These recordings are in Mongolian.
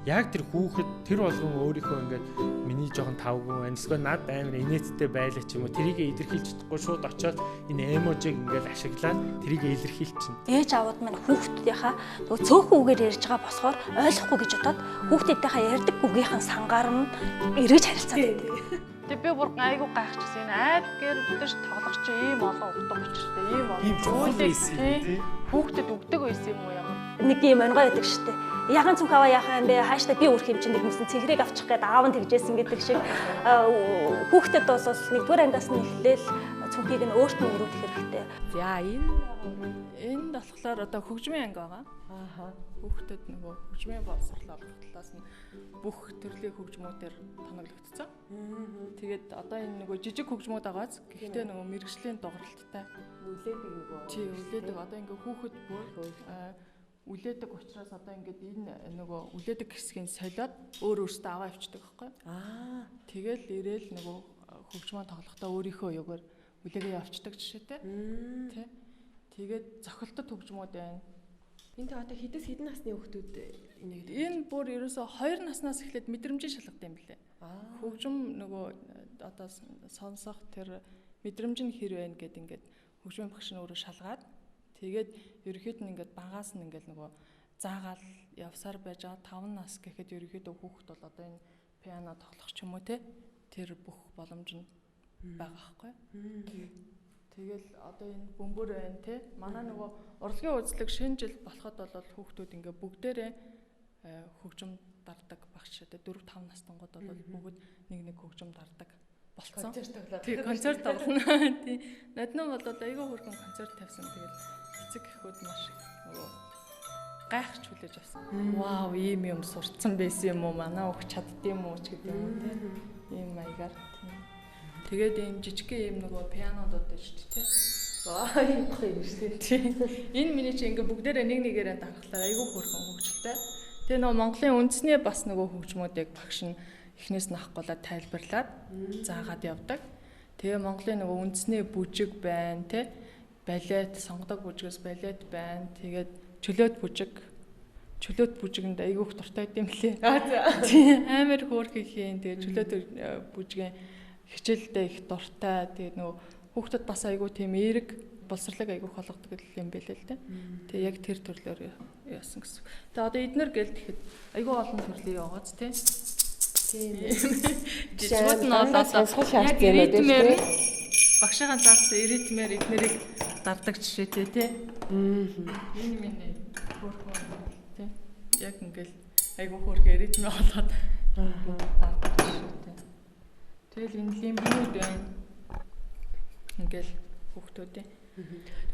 яг тэр хүүхэд тэр болгон өөрийнхөө ингээд миний жоохон тавгүй байна. Эсвэл над амар инээдтэй байлаа ч юм уу. Тэрийг илэрхийлж чадахгүй шууд очиод энэ эможиг ингээд ашиглаад тэрийг илэрхийлчихнэ. Ээж аваад маань хүүхдүүдийнхаа нөгөө цөөхөн үгээр ярьж байгаа босгоор ойлгохгүй гэж бодоод хүүхдүүдийнхаа ярьдаг үгийнхэн сангаар нь эргэж харилцаад байдаг. Тэг би бүр айгу гайхчихсан. Энэ айлгээр өдөрч тоглох чи ийм олон утга учиртай, ийм олон зүйлийг хүүхдэд өгдөг байсан юм уу ямар? Нэг юм онгой байдаг штэ. Яхан цүнх аваа яхаа юм бэ? Хааштай би өрх юм чинь нэг юмсан цэгрийг авчих гээд аав нь тэгжсэн гэдэг шиг хүүхдэд бол нэгдүгээр ангиас нь эхлээл цүнхийг нь өөртөө өргөх хэрэгтэй. За энэ болохоор одоо хөгжмийн анги байгаа. Хүүхдэд нөгөө хөгжмийн боловсрол олох талаас нь бүх төрлийн хөгжмүүдээр тоноглогдсон. Тэгээд одоо энэ нөгөө жижиг хөгжмүүд байгааз гэхдээ нөгөө мэрэгжлийн дууралттай үлээдэг нөгөө үлээдэг одоо ингээ хүүхэд бүр үлээдэг учраас одоо ингээд энэ нөгөө үлээдэг хэсгийг солиод өөрөөсөө аваа авчдаг байхгүй. Тэгэл ирээл нөгөө хөгжмөө тоглохдоо өөрийнхөө юугаар үлээгээ авчдаг жишээтэй. Тэ. Тэгээд зохилтод хөгжмүүд байна. Энд одоо хэдэн насны хүүхдүүд энийг энэ бүр ерөөсөө 2 наснаас эхлээд мэдрэмжийн шалгад юм билээ. Хөгжим нөгөө одоо сонсох тэр мэдрэмж нь хэр байна гэд ингээд хөгжмийн багш нь өөрөө шалгаад тэгээд ерөөхдөө нь ингээд багаас нь ингээд нөгөө заагаал явсаар байж байгаа 5 нас гэхэд ерөөхдөө хүүхэд бол одоо энэ пиано тоглох ч юм уу те тэр бүх боломж нь байгаа байхгүй. Тэгэл одоо энэ бөмбөр байна те манай нөгөө урлагийн үзлэг шинэ жил болоход бол хүүхдүүд ингээ бүгдээрээ хөгжим дардаг багш те 4-5 настангууд бол бүгд нэг хөгжим дардаг болцсон. Тий концерт тоглоно. Тий надад бол айгүй хөргөн концерт тавьсан. Тэгэл эцэг эхүүд маш нөгөө гайхаж хүлээж авсан. Вау ийм юм сурцсан байсан юм уу манай хүүхд чаддсан юм уу ч гэдэг юм уу те ийм маягаар. Тэгээд энэ жижигхэн юм нөгөө пианодод байж тээ. ийм гоё юм шүү дээ. Энэ миний чи ингээ бүгдээрээ нэгээрээ данхлаар айгүй хөрхөн хөгжилтэй. Тэгээ нөгөө Монголын үндэсний бас нөгөө хөгжмүүдийг багш нь эхнээс нь авахгүйලා тайлбарлаад заагаад явдаг. Тэгээ Монголын нөгөө үндэсний бүжиг байна те. Балет, сонгодог бүжгээс балет байна. Тэгээд чөлөөт бүжигэнд айгүй их дуртай юм лээ. Амар хөөрхөн хийн. Тэгээ чөлөөт бүжгийн хичээлдээ их дуртай. Тэгээд нөгөө хүүхдэд бас айгүй тийм эерэг боловсролыг айгүй холгодог юм байлээ л дээ. Тэгээ яг тэр төрлөөр яасан гэсэн. Тэгээ одоо эднэр гэл тэгэхэд айгүй олон төрлийн яваац тий. Тийм. Жижигүүд нь одоо яг ритмээр багшийн заасан ритмээр эднэрийг дардаг жишээтэй тий. Энэ миний хөөрхөн тий. Яг ингээл айгүй хөөрхөн ритмээ олоод дардаг жишээтэй. Тэгэл энэ лимбинүүд байна. Ингээл хүүхдүүдийн.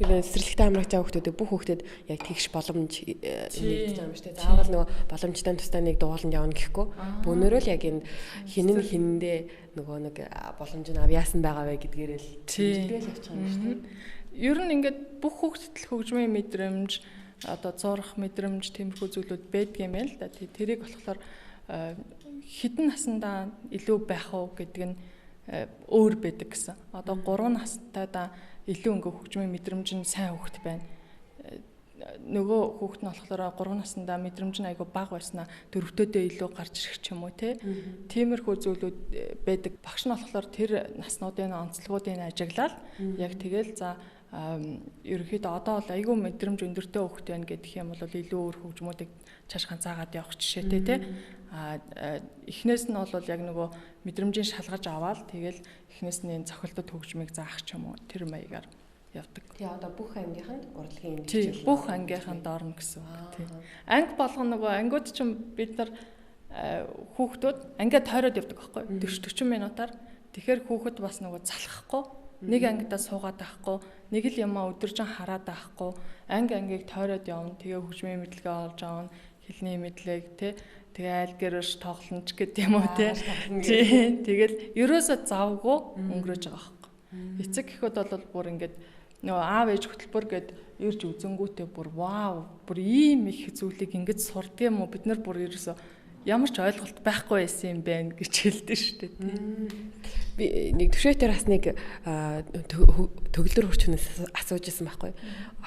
Тэгээд цэцэрлэгтэй амрагч байгаа хүүхдүүд бүх хүүхдэд яг тэгш боломж нэгдэж байгаа юм шүү дээ. Заавал нөгөө боломжтой тустай нэг дууланд явна гэхгүй. Өнөөрөө л яг энэ хинэн хиндээ нөгөө нэг боломж нь авьяасан байгаа вэ гэдгээр л хэлгээл явчих юм шүү дээ. Ер нь ингээд бүх хүүхдэд л хөгжмийн мэдрэмж, одоо зурх мэдрэмж, тиймэрхүү зүйлүүд байдаг юм байна л да. Тэрийг болохоор хэдэн наснда илүү байх уу гэдэг нь өөр байдаг гэсэн. Одоо 3 настайдаа илүү ингээ хөгжмийн мэдрэмж нь сайн хүүхэд байна. Нөгөө хүүхэд нь болохоор 3 наснда мэдрэмж нь айгүй бага байснаа 4-өөдөө илүү гарч ирэх ч юм уу те. Тиймэрхүү зүйлүүд байдаг. Багш нь болохоор тэр наснуудын онцлогуудыг ажиглаад яг тэгэл за ерөнхийдөө одоо бол айгүй мэдрэмж өндөртэй хүүхэд байна гэдэг юм бол илүү өөр хөгжмүүдийг цаашхан заагаад явах жишээтэй те. Эхнээс нь бол яг нөгөө мэдрэмжийн шалгаж аваад тэгэл эхнээс нь зохилтод хөгжмийг заах ч юм уу тэр маягаар явдаг. Тий одоо бүх ангийнханд урлагийн юм хичээл. Бүх ангийнханд орно гэсэн үг тий. Анги болгоно нөгөө ангиуд ч бид нар хүүхдүүд ангиа тойроод явдаг байхгүй 40 минутаар. Тэгэхээр хүүхэд бас нөгөө залхахгүй нэг ангидаа суугаад байхгүй нэг л юмаа өдөржин хараад байхгүй ангийг тойроод явна. Тэгээ хөгжмийн мэдлэгээ олж авна. Хэлний мэдлэг тий. Тэгээ айлгэрш тоглоно ч гэдэг юм уу тий. Тэгэл ерөөсөө завгүй өнгөрөөж байгаа байхгүй. Эцэг эхүүд бол бүр ингээд нөгөө аав ээж хөтөлбөр гээд ирж үзэнгүүтээ бүр вау бүр ийм их зүйлийг ингэж сурдаг юм уу бид нар бүр ерөөсөө ямар ч ойлголт байхгүй байсан юм байна гэж хэлдэг шүү дээ тий. Би нэг төвшөөтөр бас нэг төгөлдөр хурчнаас асууж ирсэн байхгүй.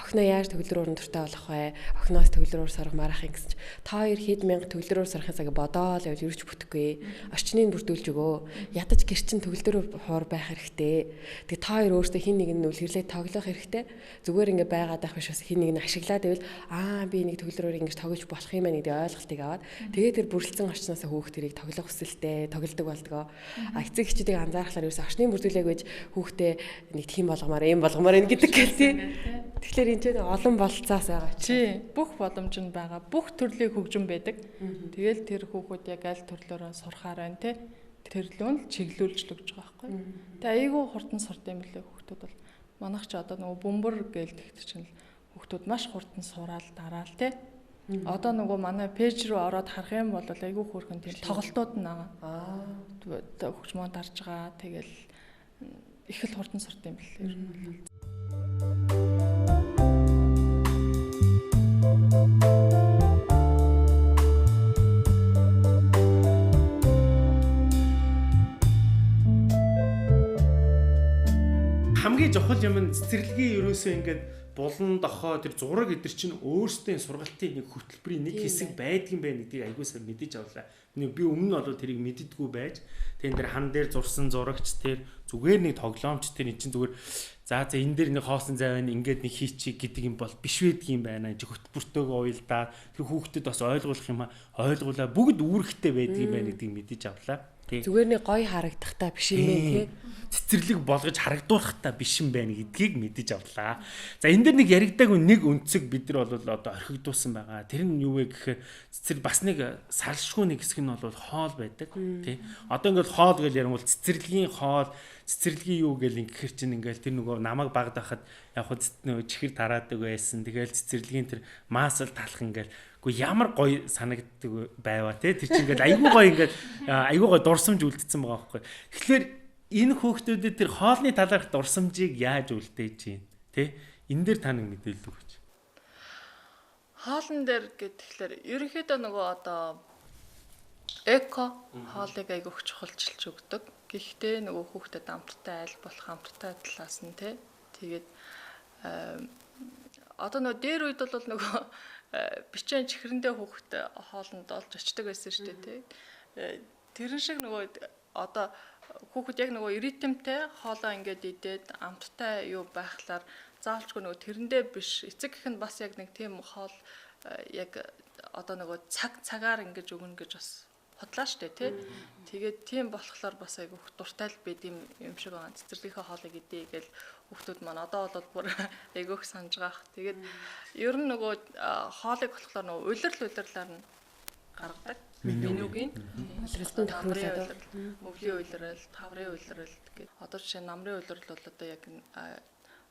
Охиноо яаж төгөлдөр уран дуртай болох вэ? Охиноос төгөлдөр сурах марах юм гэсэн чи та хоёр хэд мянга төгөлдөр сурахын цагаа бодоол явж юуч бүтэхгүй. Орчныг бүрдүүлж өгөө. Ядаж гэр чин төгөлдөр хуур байх хэрэгтэй. Тэгээ та хоёр өөртөө хин нэг нь үлгэрлээ тоглох хэрэгтэй. Зүгээр ингээ байгаад байх биш бас хин нэг нь ашиглаад байвал би нэг төгөлдрөөр ингэж тоглож болох юм байна гэдэг ойлголтыг аваад тэгээд тэр бүрэлдсэн орчноос хүүхдэрийг тоглох хүсэлтэй тоглодог болдгоо. Эцэг эхчүүдийг анзаарахлаар ерөөс орчныг бүрдүүлээг гэж хүүхдээ нэг тийм болгомоор юм гэдэг гэсэн. Тэгэхээр энэ ч олон болцоос байгаа чи. Бүх боломж нь байгаа. Бүх төрлийн хөгжим байдаг. Тэгэл тэр хүүхэд яг аль төрлөөрөө сурахаар байна те. Төрлөө нь чиглүүлж л өгч байгаа байхгүй. Тэгээ айгүй хурдан сурд юм лээ хүүхдүүд бол. Манайх ч одоо нөгөө бөмбөр гээл тэгт чинь хүүхдүүд маш хурдан сураал дараал те. Одоо нөгөө манай пэйж рүү ороод харах юм бол айгүй хөөрхөн тийм тоглолтууд нь байгаа. Хөгжмөө дарж байгаа. Тэгэл их л хурдан сурд юм бэл. Ер нь хамгийн чухал юм цэцэрлэгийн ерөөсөө ингээд булан дохоо тэр зураг эдэр чинь өөрсдөө сургалтын нэг хөтөлбөрийн нэг хэсэг байдгийн байна гэдгийг айгүй сайн мэдэж авлаа. Би өмнө нь бол тэрийг мэддэггүй байж тэр хан дээр зурсан зурагч тэр зүгээр нэг тоглоомч тэр эн чинь зүгээр за энэ дээр нэг хоосон зай байна ингээд нэг хийчих гэдэг юм бол биш байдаг юм байна. Хөтөлбөртөөгөө уйлдаа тэр хүүхдэд бас ойлгуулах юм ойлгуулаа бүгд үүрэгтэй байдаг юм байна гэдгийг мэдэж авлаа. Зүгээр нэг гоё харагдах та биш юм бэ тий. Цэцэрлэг болгож харагдуулах та биш юм байна гэдгийг мэдэж авлаа. За энэ дэр нэг яригдаагүй нэг өнцөг бид нар бол одоо орхигдуулсан байгаа. Тэр нь юу вэ гэхээр цэцэрлэг бас нэг салшгүй нэг хэсэг нь бол хоол байдаг тий. Одоо ингээд хоол гэж ярмал цэцэрлэгийн хоол цэцэрлэгийн юу гэл ингэхэр чинь ингээл тэр нөгөө намайг багд байхад яг хөө нөгөө чихэр тараадаг байсан. Тэгэл цэцэрлэгийн тэр маасл талах ингээл Гэхдээ ямар гоё санагддаг байваа те тэр чинь ингээд айгүй гоё дурсамж үлдсэн байгаа байхгүй. Тэгэхээр энэ хөөхтүүдэд тэр хоолны талаарх дурсамжийг яаж үлдээж чинь те энэ дээр та нэг мэдээлэл өгөөч. Хоолн дээр гэхэлэр ерөнхийдөө нөгөө одоо эко хоолыг айгүй чухалчилж өгдөг. Гэхдээ нөгөө хүүхдэд амттай айл болох амттай талаас нь те тэгээд одоо нөгөө дээр үед бол нөгөө бичэн чихрэндээ хүүхд хоолнд олж очдөг байсан шүү дээ тий. Тэрэн шиг нөгөө одоо хүүхд яг нөгөө ритмтэй хоолоо ингээд идээд амттай юу байхлаар заавалчгүй нөгөө тэрэндээ биш эцэг гэх нь бас яг нэг тийм хоол яг одоо нөгөө цагаар ингэж өгнө гэж бас бодлаа шүү дээ тий. Тэгээд тийм болохоор бас айгүй дуртай л байд юм шиг байгаа. Цэцэрлэгийнхээ хоолыг идээ гэл хүүхдүүд маань одоо болоод бүр айгүйх санаж байгаа. Тэгээд ер нь нөгөө хоолыг болохоор нөгөө улирлаар нь гаргадаг. Менюгийн улирлын тохируулаад өвлийн улирал, таврын улирал гэдэг. Одоо жишээ намрын улирал бол одоо яг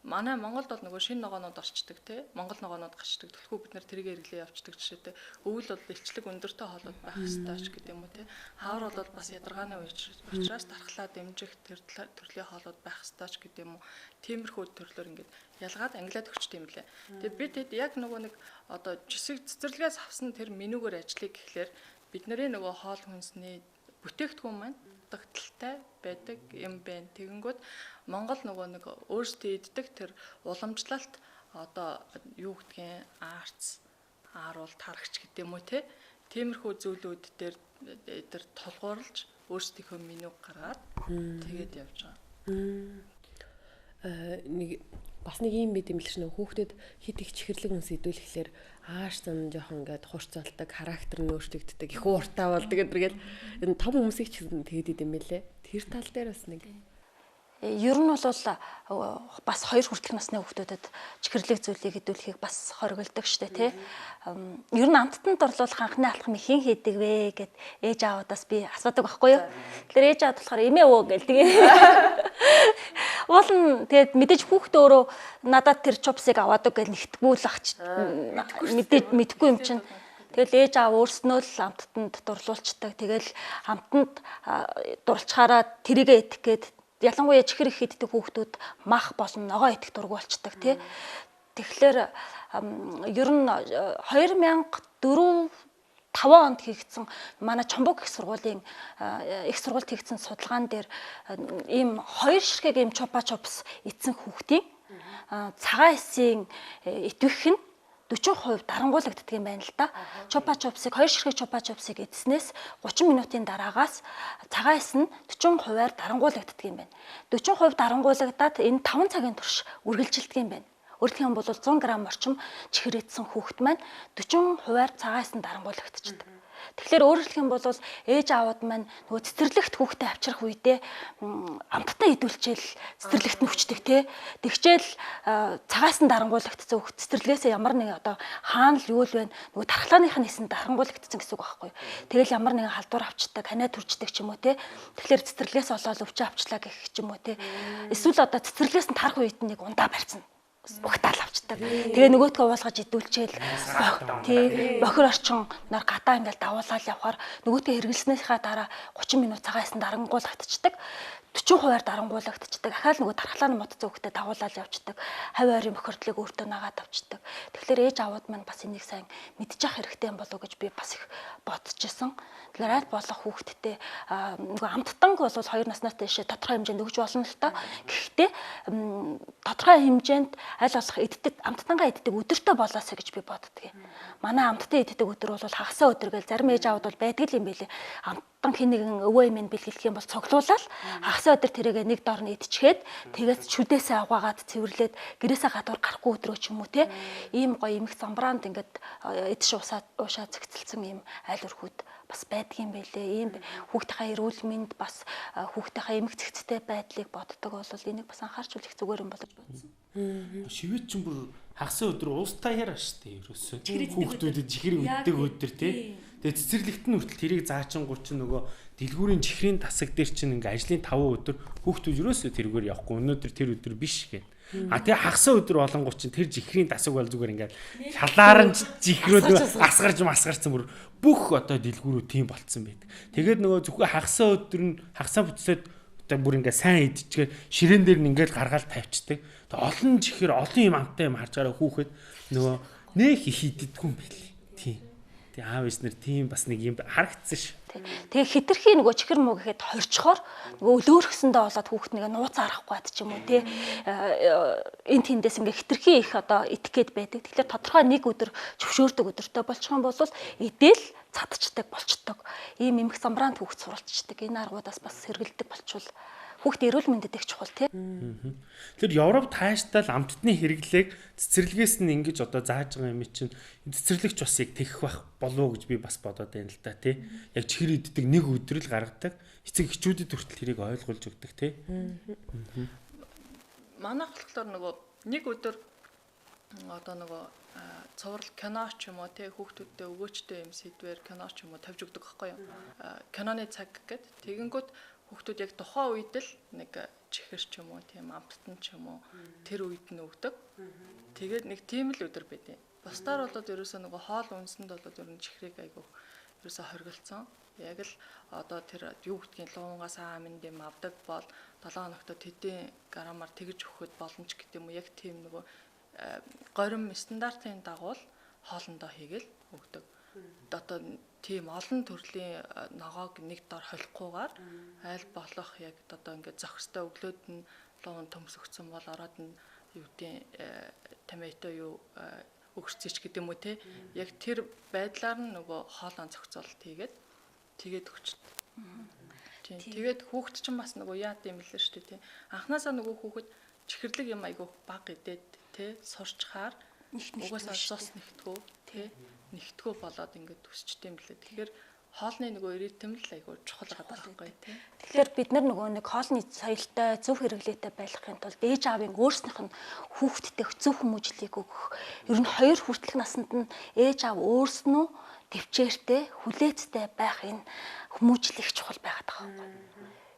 манай Монголд бол нөгөө шинэ ногоонууд орчдөг тий. Монгол ногоонууд гарчдаг. Төлхөө бид нар тэрийг хэрэглээ явуулдаг жишээтэй. Өвөл бол илчлэг өндөртэй хоолууд байх ёстой ч гэдэг юм уу тий. Хавар бол бас ядаргааны учраас тархлаа дэмжих төрлийн хоолууд байх ёстой ч гэдэг юм уу. Тиймэрхүү төрлөөр ингээд ялгаад ангилаад өгчтэй юм лээ. Тэгээ бид хэд яг нөгөө нэг одоо жисэг цэцэрлэгээс авсан тэр менюгээр ажиллая гэхлээр бид нарын нөгөө хоол хүнсний бүтээгдэхүүн маань дутагдaltaй байдаг юм байна. Тэгэнгүүт Монгол нөгөө нэг өөрсдөө иддэг тэр уламжлалт одоо юу гэдгийг арц, ааруул, тарагч гэдэг юм уу те. Тиймэрхүү зүйлүүд дээр тэр толгуурлж өөрсдийнхөө менюг гаргаад тэгээд явж байгаа. Нэг бас нэг юм бид юм л шнэ хүүхдэд хит их чихэрлэг хүнс идүүлэхлээр ааш зам жоохон ингээд хурцолдог, характер нь өөрчлөгддөг, их ууртаа болдог гэдэргээл энэ том хүмүүсийг ч тэгээд идэм байлээ. Тэр тал дээр бас нэг ер нь бол бас 2 хүртэлх насны хүүхдүүдэд чихэрлэг зүйлийг хөдөлгөхийг бас хориглодог штэ тий. Ер нь амттанд орлуулах анхны алхам хэн хийдэг вэ гэд ээж аавудаас би асуудаг байхгүй юу. Тэгэхээр ээж аавд болохоор эмээ өө гэл тэгээ. Уул нь тэгээд мэдээж хүүхдээ өөрөө надад тэр чупсыг аваадаг гэж нэгтггүй л ахч мэдээж мэдгүй юм чинь. Тэгэл ээж аав өөрснөө л амттанд дурлуулцдаг. Тэгэл амттанд дурлцахаараа тэрийгэ идэх гээд ялангуяа чихэр их иддэг хүүхдүүд мах болон ногоо идэх дург болчдаг тий. Тэгэхээр ер нь 2004 5 онд хийгдсэн манай Чомбог их сургуулийн их сургуульд хийгдсэн судалгаан дээр ийм 2 ширхэг ийм чупа чупс эзэн хүүхдийн цагаан эсийн идэвх нь 40% дарангуулагддаг юм байна л да. Чупа чупсыг 2 ширхэг чупа чупсыг эдснээс 30 минутын дараагаас цагаан эс нь 40%-аар дарангуулагддаг юм байна. 40% дарангуулагдаад энэ 5 цагийн турш үргэлжилдэг юм байна. Өөрөлдөх юм бол 100 г орчим чихэр идсэн хүүхэд маань 40%-аар цагаан эс нь дарангуулагдчихдаг. Тэгэхээр өөрөлдөх юм бол ээж аауд маань нөгөө цэцэрлэгт хүүхдээ авчрах үедээ амттаа идүүлчихэл цэцэрлэгт нь хүчдэг те. Тэгчээл цагаас нь дарангуулагдсан хүүхд цэцэрлэгээс ямар нэг одоо хаана л юу л байна нөгөө тархлааных нь хэсэнд дарангуулагдсан гэсэн үг байхгүй юу. Тэгэл ямар нэгэн халдвар авчдаг, ханаа төрчдөг ч юм уу те. Тэгэхээр цэцэрлэгээс олоод өвчөө авчлаа гэх ч юм уу те. Эсвэл одоо цэцэрлэгээс нь тарах үед нэг ундаа барьцсан. Угтаал авчдаг. Тэгээ нөгөөдгөө уулгаж идүүлчихэл тий бохир орчин нар гадаа ингээл давуулаад явхаар нөгөөдгөө хэрэглэснийхаа дараа 30 минут цагаасан дарангуулагдчихдаг. 40%-аар дарангуулагдчихдаг. Ахаал нөгөө тархлаа нь модцсон хөлтөд давуулаад явждаг. Хавь ойрын бохирдлыг өөртөө нагаад авчдаг. Тэгэхээр ээж аауд маань бас энийг сайн мэдчих хэрэгтэй юм болов уу гэж би бас их бодож исэн. Тэгэхээр аль болох хүүхдтэй нөгөө амттанг бол 2 наснаас дэше тодорхой хэмжээнд өгж болно л та. Гэхдээ тодорхой хэмжээнд аль болох иддэг амттангаа иддэг өдөртөө болоосоо гэж би боддөг. Манай амттай иддэг өдөр бол хагасаа өдөр гэл зарим ээж аауд бол байдаг юм байлээ. Амттан хин нэгэн өвөө эмээ бэлгэлэх юм бол цоглуулаад хагасаа өдөр тэрийгээ нэг дор нь идчихэд тэгээс шүдээсээ аваагаад цэвэрлээд гэрээсээ гадуур гарахгүй өдрөө ч юм уу те ийм гоё эмх замбраанд ингээд идэж уушаа зэгцэлсэн ийм айл өрхүүд бас байдаг юм байлээ. Ийм хүүхдийнхээ эрүүл мэнд бас хүүхдийнхээ эмх цэгцтэй байдлыг боддог бол энийг бас анхаарч үлэх зүгээр юм болов бодсон. Шивэд ч бүр хагасаа өдөр уустаа яриа штэ ерөөсөө. Хүүхдүүдэд чихэр үддэг өдөр тий. Тэгээ цэцэрлэгт нь хүртэл тэрийг заачингууд чинь нөгөө дэлгүүрийн чихрийн тасаг дээр чинь ингээ ажлын 5 өдөр хүүхдүүд ерөөсөө тэргээр явахгүй. Өнөөдөр тэр өдөр биш гэх. А тэгээ хагасаа өдөр болонгууд чинь тэр чихрийн тасаг бол зүгээр ингээ шалааран чихрүүд асгарцсан бүр бүх одоо дэлгүүрүүд тийм болцсон байдаг. Тэгээд нөгөө зөвхөн хагасаа өдөр нь хагасаа бүтсээд одоо бүр ингээ сайн идчихээр ширээн дээр нь ингээ гаргаал тавьчихдаг. Олон чихэр олон юм амтай юм харж байгаа хүүхэд нөгөө нэх их иддэггүй юм байли. Тийм. Тэгээ аав ээж нар тийм бас нэг юм харагдсан ш. Тэгээ хитрхи нөгөө чихэр муу гэхэд хорчхоор нөгөө өлөөрхсөндөө болоод хүүхэд нэг нууц арахгүй бат ч юм уу тий энэ тэндээс ингээ хитрхи их одоо идэх гээд байдаг. Тэгэхээр тодорхой нэг өдөр зөвшөөрдөг өдөртэй болчих юм бол идэл цадчдаг болчдөг. Ийм эмх замбраанд хүүхэд суралцдаг. Энэ аргуудаас бас сэргэлдэг болчвол хүүхд эрүүл мэндэд их чухал тий. Тэр Европ тааштай амттны хэрэглээг цэцэрлэгээс нь ингэж одоо зааж байгаа юм чинь цэцэрлэгч бас яг тэгэх байх болов уу гэж би бас бодоод байна л да тий. Яг чихэр иддэг нэг өдрөл гаргадаг. Эцэг эхчүүдэд хүртэл тэрийг ойлгуулж өгдөг тий. Манайх болохоор нөгөө нэг өдөр одоо нөгөө цуврал кино ч юм уу тий хүүхдүүдтэй өгөөчтэй юм сэдвэр кино ч юм уу тавьж өгдөг байхгүй юу. Киноны цаг гэд тэгэнгүүт хүүхдүүд яг тухайн үед л нэг чихэр ч юм уу тийм амттан ч юм уу тэр үед нь өгдөг. Тэгээд нэг тийм л өдөр байдیں۔ Бусдаар болоод ерөөсөө нөгөө хоол унсанд болоод ер нь чихрийг айгу ерөөсөө хоригдсон. Яг л одоо тэр юу гэдгийг луунгаас аминд юм авдаг бол 7 хоногт тэдэн граммаар тэгж өгөхөд боломж гэдэг юм уу. Яг тийм нөгөө горим стандартын дагуу хоолндоо хийгээл өгдөг. Одоо тийм олон төрлийн ногоог нэг дор холихгүйгээр аль болох яг одоо ингээд зохистой өглөөд нь луун төмсөгцсөн бол ороод нь юу гэдэг томато юу өгсөж гэдэг юм уу те яг тэр байдлаар нь нөгөө хоолоо зохицуулалт тэгээд өгчдөг. Тийм тэгээд хүүхэд чинь бас нөгөө яа гэм бэлээ шүү дээ те анханасаа нөгөө хүүхэд чихэрлэг юм айгу баг идээд те сурчхаар угаасаа цус нэгтгүү те нэгтгөө болоод ингээд төсчтэй юм лээ. Тэгэхээр хоолны нөгөө ритм л айгүй чухал байгаа байхгүй тий. Тэгэхээр бид нар нөгөө нэг хоолны соёлтой зөв хэрэглээтэй байхын тулд ээж аавын өөрснийх нь хүүхдтэй зөв хүмүүжлийг өгөх. Ер нь 2 хүртэлх наснд нь ээж аав өөрснөө төвчээртэй хүлээцтэй байх энэ хүмүүжлэх чухал байгаад байгаа байхгүй.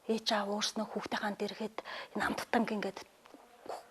Ээж аав өөрснөө хүүхдийнхаа дэрхэд энэ амттанг ингээд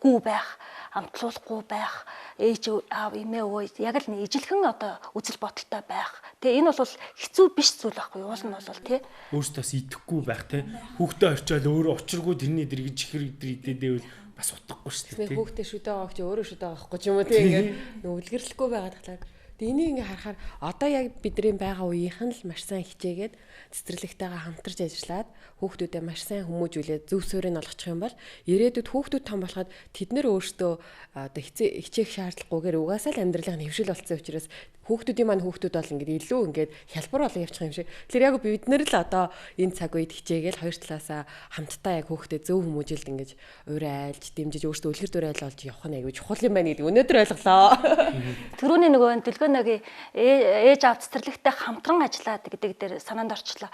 гүү байх, амтлуулахгүй байх, ээж аав эмээ өвөө яг л ижилхэн одоо үзэл бодолтой байх. Тэгээ энэ бол хэцүү биш зүйл байхгүй юу? Уул нь бол тий. Өөртөө бас идэхгүй байх тий. Хүүхдээ орчоод өөрөө учиргүй тэрний дэрэг чихэр идээвэл бас утгагүй шүү дээ. Хүүхдээ шүдэ байгаа ч өөрөө шүдэ байгаа байхгүй ч юм уу тий. Ингээд үлгэрлэхгүй байгаад талаар. Тэгээ энийг ингээ харахаар одоо яг бидний байгаа үеийнхэн л маш сайн хичээгээд цэцэрлэгтэйгээ хамтарч ажиллаад хүүхдүүдэд маш сайн хүмүүжүүлээд зөв суурийг олгочих юм бол ирээдүйд хүүхдүүд том болоход тэд нэр өөрсдөө одоо хичээх шаардлагагүйгээр угаасаа л амьдралын хэвшил болсон учраас хүүхдүүдийн маань хүүхдүүд бол ингээд илүү ингээд хялбар болон явчих юм шиг. Тэгэхээр яг бид нэр л одоо энэ цаг үед хичээгээл хоёр талаасаа хамтдаа яг хүүхдэд зөв хүмүүжилд ингээд урай айлж дэмжиж өөрсдөө үлгэр дуурайл олж явах нь аягүй чухал юм байна гэдэг өнөөдөр ойлголоо. Төрөний нөгөө Дүлгөөногийн ээж аав цэцэрлэгтэй хамтран ажиллаад гэдэг дээр санаанд орчлоо.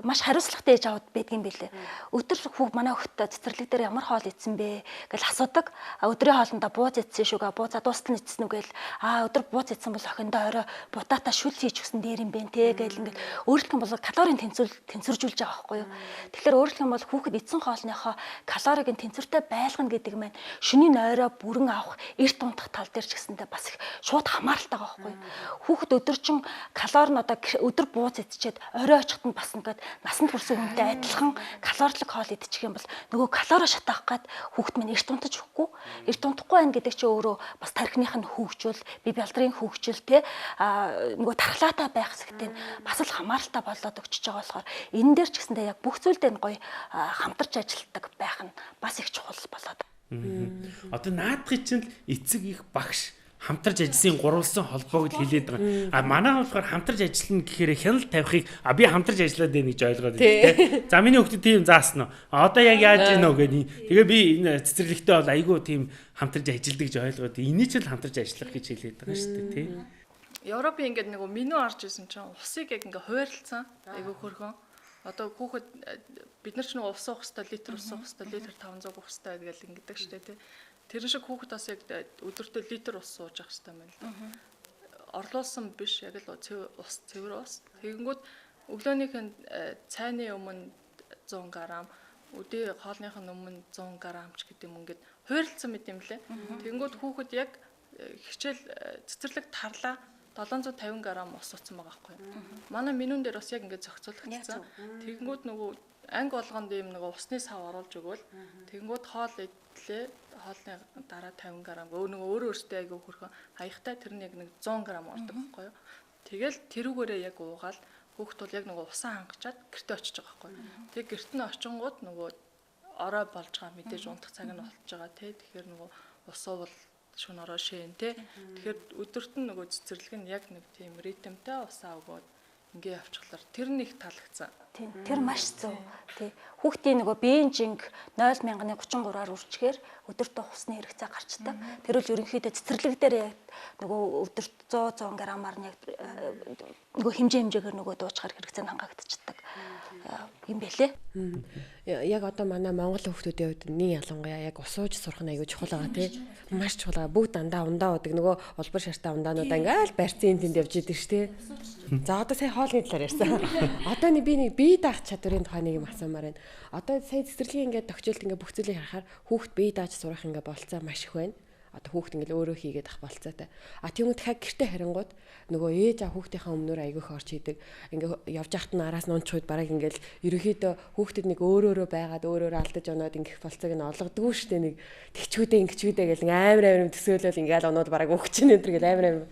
Маш хариуцлагатай ээж аавд байдгийн билээ. Өдөр манай хүүхдээ цэцэрлэг дээр ямар хоол идсэн бэ гэж асуудаг. Өдрийн хоолндоо бууз идсэн шүүгээ, буузаа дуустал идсэн үг гээл өдөр бууз идсэн бол охиндоо орой бутаата шүл хийж өгсөн дээр юм бэ те гээл ингээд өөрөлдөх юм бол калорийн тэнцвэржүүлж байгаа байхгүй юу. Тэгэхээр өөрөлдөх юм бол хүүхэд эзэн хоолныхоо калорийг нь тэнцвэртэй байлгана гэдэг маань шөнийн ойроо бүрэн авах эрт унтах тал дээр ч гэсэндээ бас их шууд хамааралтай байгаа байхгүй юу. Хүүхэд өдөржин калори нь одоо өдөр бууз идчихэд орой очиход нь басна гэд насанд хүрсэн хүнтэй адилхан калоричлог хоол идчих юм бол нөгөө калори шатаах гад хүүхэд маань эрт унтаж өгөхгүй. Эрт унтахгүй байх гэдэг чинь өөрөө бас тархиных нь хөгжүүл, бие бялдрын хөгжил те нөгөө тархлаатай байх хэсэгт нь бас л хамааралтай болоод өгчөж байгаа болохоор энэ дээр ч гэсэндээ яг бүх зүйл дээр гоё хамтарч ажилладаг байх нь бас их чухал болоод. Одоо наадхын чинь эцэг их багш хамтарч ажилласан гурвалсан холбоог л хэлээд байгаа. А манай болохоор хамтарч ажиллана гэхээр хяналт тавихыг би хамтарч ажиллаад байна гэж ойлгоод байна. За миний хүүхдэд тийм заасан нь. Одоо яг яаж ийнө гэний. Тэгээ би энэ цэцэрлэгтээ бол айгүй тийм хамтарч ажилладаг гэж ойлгоод энийг ч л хамтарч ажиллах гэж хэлээд байгаа шүү дээ тий. Европын ингээд нөгөө меню орж исэн чинь усыг яг ингээ хуваарлцсан. Айгүй хөргөн. Одоо хүүхэд бид нар ч нөгөө ус уух хэвээр литр ус уух хэвээр литр 500 уух хэвээр гэж ингэдэг шүү дээ тий. Тэр шиг хүүхэд бас яг өдөртөө литр ус сууж явах хэрэгтэй юм байна л да. Орлуулсан биш яг л ус цэвэр ус. Тэгэнгүүт өглөөнийх нь цайны өмнө 100 г, өдөө хоолных нь өмнө 100 г ч гэдэг юм ингээд хуваарлцсан мэт юм лээ. Тэгэнгүүт хүүхэд яг хичээл цэцэрлэг тарлаа 750 г ус уусан байгаа байхгүй юу. Манай менюн дээр бас яг ингээд зохицуулагдсан. Тэгэнгүүт нөгөө анги болгонд юм нөгөө усны сав оруулж өгвөл тэгэнгүүт хоол идлээ хоолны дараа 50 г нөгөө өөрөөсөө айгүй хөрхөн хаягтай тэр нэг 100 г ордог байхгүй юу. Тэгэл тэрүүгээрээ яг уугаал хүүхд бол яг нөгөө усаа хангачаад гэртээ очиж байгаа байхгүй юу. Тэг гэрт нь очингууд нөгөө орой болж байгаа мэдээж унтах цаг нь болж байгаа тий. Тэгэхээр нөгөө усуу бол шөнө орой шээн тий. Тэгэхээр өдөрт нь нөгөө цэцэрлэг нь яг нэг тийм ритмтэй усаа өгөөд ингээ явчихлаар тэр нэг таалагдсан. Тийм. Тэр маш зөв. Тий. Хүүхдийн нөгөө биеийн жинг 0.33-аар үржихээр өдөртөө хусны хэрэгцээ гарчдаг. Тэр үл ерөнхийдөө цэцэрлэг дээр яг нөгөө өдөрт 100 г-аар нь яг нөгөө хэмжээгээр нөгөө дуучаар хэрэгцээ нь хангагдчихдаг юм бэлээ. Яг одоо манай Монгол хүүхдүүдийн хувьд нэг ялангуяа яг усууж сурах нь аягүй чухал байгаа тий. Маш чухал байгаа. Бүгд дандаа ундаа удаг нөгөө улбар шартай ундаануудаа ингээл барьцын тэнд явж идэг ш тий. За одоо сая хоолны талаар ярьсан. Одоо би нэг бие даах чадварын тухай нэг юм асуумаар байна. Одоо сая цэцэрлэгийн ингээд тохиолдолд ингээд бүх зүйлийг харахаар хүүхд бие дааж сурах ингээд болцоо маш их байна. Одоо хүүхд ингээд өөрөө хийгээд ах болцоотой. Тэгмэд дахиад гэрте харингууд нөгөө ээж аа хүүхдийнхаа өмнөр айгүйх орч хийдэг. Ингээд явж яхад нь араас нь унчхуйд бараг ингээд ерөөхдөө хүүхдэд нэг өөрөөрөө байгаад өөрөөрөө алдаж оноод ингээд болцоог нь олгодгүй штэ нэг тэгчүүдээ гэл амар төсөөлөл ингээд оноод бараг өгч ийн энэ гэл амар.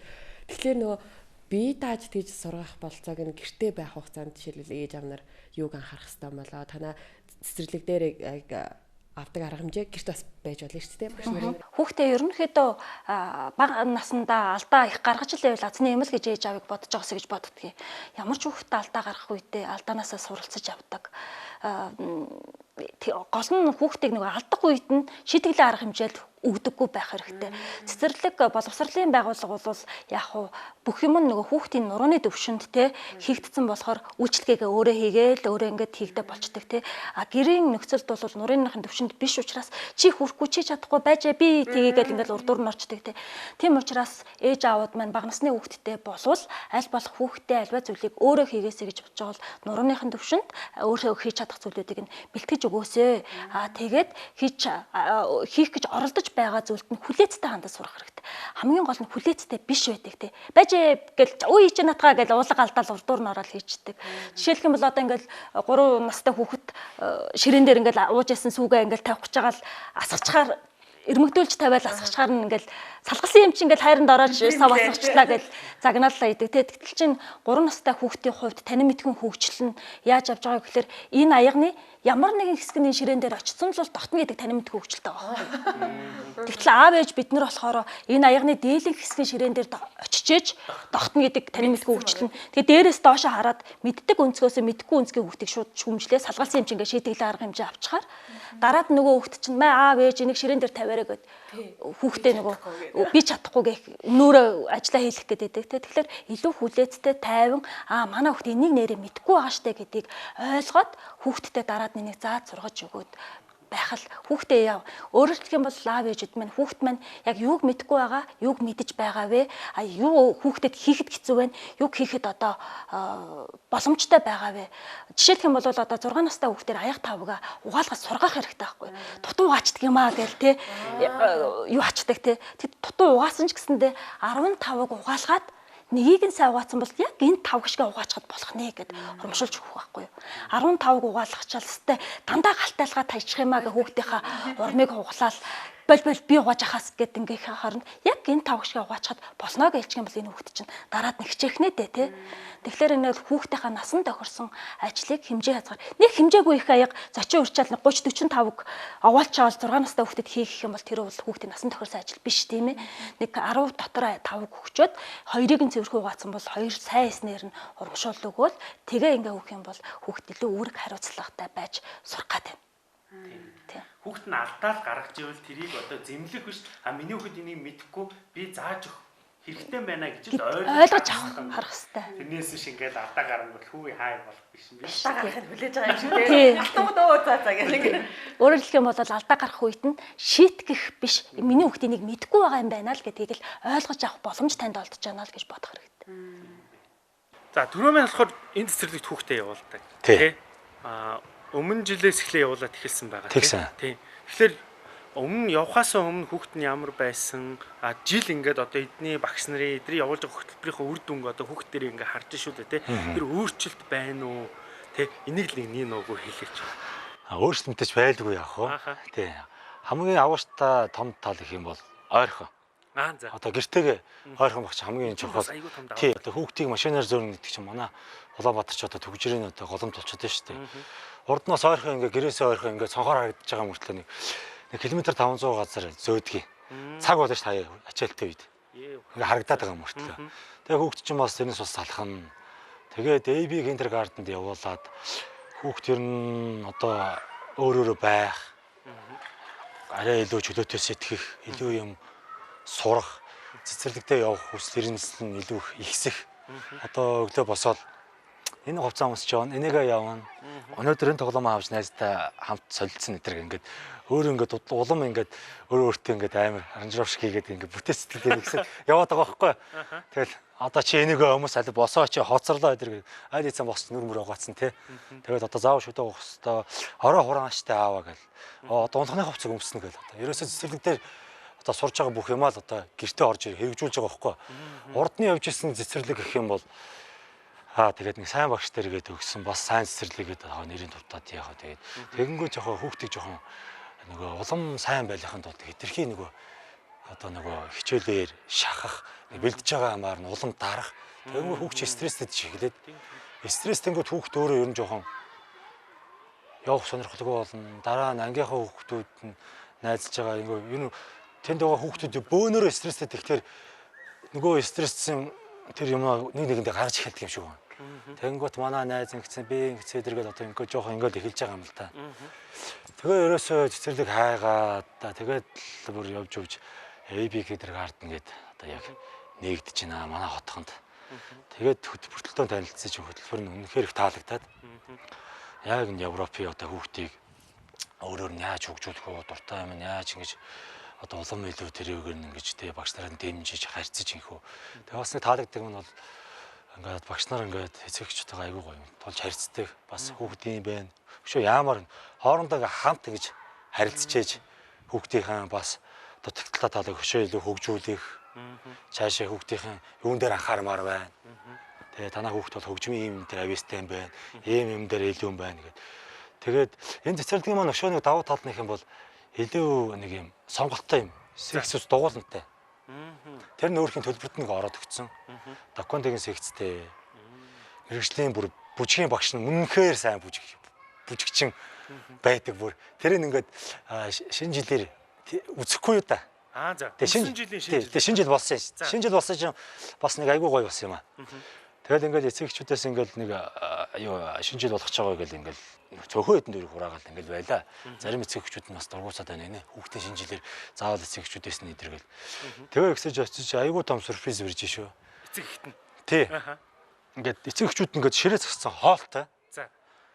Тэгэхээр нөгөө бие дааж тэгж сургах болцоог нь гэрте байх хугацаанд жишээлбэл ээж аав нар юуг анхаарах хэрэгтэй болоо танаа цэцэрлэг дээр авдаг арга хэмжээ гэрт бас байж болно шүү дээ багш нарын. Хүүхдээ ерөнхийдөө бага наснда алдаа их гаргаж л байвал азны юм л гэж ээж аавыг бодож байгаас гэж боддгийг. Ямар ч хүүхдээ алдаа гаргах үедээ алдаанаасаа суралцаж явдаг. Гол нь хүүхдийг нэг алдах үед нь шийтгэлийн арга хэмжээл өгдөггүй байх хэрэгтэй. Цэцэрлэг боловсролын байгууллага бол яг бүх юм нөгөө хүүхдийн нурууны төвшөнд те хийгдсэн болохоор үйлчлэгээ өөрөө хийгээл өөрөө ингээд хийгдэ болчдөг те. Гэрийн нөхцөлд бол нурууныхын төвшөнд биш учраас чи хүрхгүй чи чадахгүй байжээ би тгийгээл ингээд урдуур нь орчдөг те. Тийм учраас ээж аауд маань бага насны хүүхдтэй болвол аль болох хүүхдээ альва зүйлийг өөрөө хийгээсэй гэж бодож байгаа бол нурууныхын төвшөнд өөрөө хийж чадах зүйлүүдийг нь бэлтгэж өгөөсэй. Тэгээд хийх гэж оролдож байгаа зүйлд нь хүлээцтэй хандаж сурах хэрэгтэй. Хамгийн гол нь хүлээцтэй биш байдаг те. Бажээ гэл өө хийж натгаа гэл уулга алдаал урдуур нь ороод хийчихдэг. Жишээлх юм бол одоо ингээл 3 настай хүүхэд ширээн дээр ингээл ууж ясан сүгээ ингээл тавих гэж байгаа л асгачаар эрмэгдүүлж тавиал асгачаар нь ингээл салгалсан юм чи ингээд хайранд ороод сав асгачлаа гэж загнаалаа идэг те. Тэгтэл чин 3 настай хүүхдийн хувьд танин мэдхэн хөгжил нь яаж авч байгаа гэхээр энэ аягны ямар нэгэн хэсгийн ширээн дээр очсон л дотно гэдэг танин мэдхэн хөгжилтэй байгаа. Тэгтэл аав ээж бид нар болохоор энэ аягны дээлийн хэсгийн ширээн дээр очижээж дотно гэдэг танин мэдхэн хөгжил нь. Тэгээ дээрээс доошо хараад мэддэг өнцгөөсөө мэдхгүй өнцгийн хүүхдийг шууд шүмжлээ салгалсан юм чи ингээд шийтгэл арга хэмжээ авчихаар дараад нөгөө хүүхд чинь маа аав ээж энийг ширээн дээр тавиараа гэд хүүхдээ нөгөө би чадахгүй гэх өнөөрөө ажиллаа хийх гэдэг те. Тэгэхээр илүү хүлээцтэй тайван манай хүүхд энийг нэрээ мэдгүй байгаа штэ гэдгийг ойлгоод хүүхдтэй дараад нэнийг зааж сургаж өгөөд байх л хүүхдээ яв. Өөрөөр хэлэх юм бол аав ээжүүд маань хүүхд маань яг юуг мэдгүй байгаа, юуг мэдэж байгаа вэ? Юу хүүхдэд хийхэд хэцүү вэ? Юуг хийхэд одоо боломжтой байгаа вэ? Жишээлх юм бол одоо 6 настай хүүхдээр аяг тавга угаалгаж сургах хэрэгтэй байхгүй. Дутуу угаачдаг юм аа гээл те. Юу ачдаг те. Дутуу угаасан ч гэсэндээ 15-ыг угаалгаад нэгийг нь сайн угаацсан бол яг энэ 5 гişгээ угаачхад болох нэ гэд урамшуулж өгөх байхгүй юу. 15-ыг угаалгачаал өстэй дандаа галтайлгаа тажчих юм аа гэ хүүхдийнхаа урмыг хуглаал бол би угааж ахаас гэд ингээ харна. Яг энэ 5 гişгээ угаачхад болно гэлчих юм бол энэ хүүхд чинь дараад нэг хичээх дээ те. Тэгэхээр энэ хүүхдийнхаа насан тохирсон ажлыг хэмжээ хязгаар. Нэг хэмжээгүй их аяга зочин урчаал 30 45-г овоолчаал 6 настай хүүхдэд хийх юм бол тэр бол хүүхдийн насан тохирсон ажил биш тийм ээ. Нэг 10 дотор 5-г өгчөөд 2-ыг нь цэвэрхүү угаацсан бол 2 сайн эснэр нь урамшуул өгөөл тэгээ ингээ өгөх юм бол хүүхд илүү үүрэг хариуцлагатай байж сурах гэдэг. Тийм. Хүүхд нь алдаал гаргаж ивэл тэрийг одоо зэмлэх биш. Миний хүүхд энийг мэдэхгүй би зааж өгөх хэрэгтэй байна гэж ойлгож авах харах хэрэгтэй. Тэрнээс биш ингээд алдаа гарна бол хүү хай болох биш юм биш. Алдаа гарахыг хүлээж байгаа юм шиг тийм. Алтуу заа гэх. Өөрөөр хэлэх юм бол алдаа гарах үед нь шийтгэх биш. Миний хүүхд энийг мэдэхгүй байгаа юм байна л гэдгийг л ойлгож авах боломж танд олдож байна л гэж бодох хэрэгтэй. За түрүү маань болохоор энэ цэцэрлэгт хүүхдээ явуулдаг. Тэ. Өмнө жилээс эхлээ явуулаад эхэлсэн байгаа тийм. Тэгэхээр өмнө явхаас өмнө хүүхэд нь ямар байсан жил ингээд одоо эдний багш нарын эдний явуулж байгаа хөтөлбөрийнхөө үр дүнг одоо хүүхдээр ингээд харж шүү дээ тийм. Тэр өөрчлөлт байна уу? Тийм. Энийг л нэг нөгөө хэлээч. Өөрчлөлтөж байлгүй яах вэ? Тийм. Хамгийн авааштай том тал гэх юм бол ойрхон. За. Одоо гэртэйгээ ойрхон багч хамгийн чухал. Тийм. Одоо хүүхдийг машинаар зөөрнө гэдэг чинь манай Улаанбаатар ч одоо төгжрийн одоо голомт болчиход байна шүү дээ. Урднаас ойрхон ингээ гэрээсээ ойрхон ингээ цонхоор харагдаж байгаа мөртлөө нэг километр 500 газар зөөдгий. Цаг болно ш таяа ачаалттай үед. Ингээ харагдаад байгаа мөртлөө. Тэгээ хүүхд чинь бас тэрнээс бас салхана. Тэгээд AB киндергартенд явуулаад хүүхд ер нь одоо өөрөөрөө байх. Арай илүү чөлөөтэй сэтгэх, илүү юм сурах, цэцэрлэгтээ явах хүсэл эрмэлзэл нь илүү ихсэх. Одоо өглөө босоод энэ хувцас өмсч явна, энийгээ явна. Өнөөдөр энэ тоглоом авч найзтай хамт солилцсон нэтэр ингээд өөр ингээд улам ингээд өөртөө ингээд амар аранжировшиг хийгээд ингээд бүтэц сэтгэлтэй нэгсэн яваад байгаа байхгүй. Тэгэл одоо чи энийгээ өмс аль босоо чи хоцорлоо гэдэг аль эцэн босч нүр мөр угаацсан тий. Тэгээд одоо заав шүдэ уух хэвээр орой хурааштай ааваа гэл. Одоо унтхны хувцас өмснө гэл. Одоо ерөөсөө цэцэрлэг дээр одоо сурж байгаа бүх юмаа л одоо гэртээ орж хэрэгжүүлж байгаа байхгүй. Урдны явж исэн цэцэрлэг гэх юм бол тэгээд нэг сайн багш дээргээд өгсөн бас сайн цэцэрлэгээд нэрийн дуртаад яахаа тэгээд тэгэнгүүт жоохон хүүхдийг жоохон нөгөө улам сайн байхын тулд хэтэрхий нөгөө одоо нөгөө хичээлээр шахах бэлдэж байгаа юмар нь улам дарах тэгэнгүүт хүүхд чи стресстэй чиглээд стресстэнгүй хүүхд өөрөө ер нь жоохон явах сонирхолтой болно дараа нь ангийнхаа хүүхдүүд нь найзж байгаа энэ тэнд байгаа хүүхдүүд бөөнөрөө стресстэй тэгэхээр нөгөө стресссэн тэр юм нэг нэгэндээ гарч эхэлдэг юм шиг байна. Тэнгүүт манай найз ингэсэн би ингэсэн дэргээд одоо ингээд жоохон ингээд эхэлж байгаа юм л та. Тэгээ ерөөсөө цэцэрлэг хайгаад тэгээд бүр явж өгч AB киндергартен гээд одоо яг нэгдэж байна манай хотхонд. Тэгээд хөтөлбөртөлтөө танилцсан чинь хөтөлбөр нь үнэхээр их таалагдаад яг энэ Европын одоо хүүхдийг өөрөөр нь яаж хөгжүүлэх вэ дуртай юм яаж ингэж одоо улам илүү тэрийгээр нь ингэж тэ багш нараа дэмжиж харьцаж инхүү. Тэгээ бас нэг таалагддаг нь бол ингээд багш нар ингээд эцэгчтэйгээ айгүй гоё тулж харьцдаг бас хүүхдийн байна. Өшөө яамаар хоорондоо хамт ингэж харилцчээж хүүхдийнхээ бас одоо тэгтлээ талыг өшөө илүү хөгжүүлэх цаашаа хүүхдийн юун дээр анхаармаар байна. Тэгээ танаа хүүхд бол хөгжмийн юм дээр авьяастай юм байна. Ийм юм дээр илүү юм байна гэдэг. Тэгээд энэ цэцэрлэгийн маань өшөө нэг давуу тал нь их юм бол илүү нэг юм сонголттой юм. Сексус дугуулантай. Тэр нь өөрхийн төлбөрт нэг ороод өгсөн. Документын секцтэй мэрэгжлийн бүр бүжгийн багш нь үнэнхээр сайн бүжигчин байдаг бүр. Тэр нь ингээд шинэ жилээр үзэхгүй юу та. За. Шинэ жил болсон. Шинэ жил болсон чинь бас нэг айгүй гоё болсон юм аа. Тэгэл ингээд эцэгчүүдээс ингээд нэг шинэ жил болгож байгаа гэл ингээд цөөхөн хэдэн дөрөв хураагаал ингээд байла. Зарим эцэгчүүд нь бас дургуусаад байна нэ. Хүүхдээ шинэ жилээр заавал эцэгчүүдээс нь идэргээл. Тэгээ ихсэж очиж айгүй том сюрприз үрж шүү. Эцэг ихтэн. Тий. Ингээд эцэгчүүд ингээд ширээ зогссон хоолтой. За.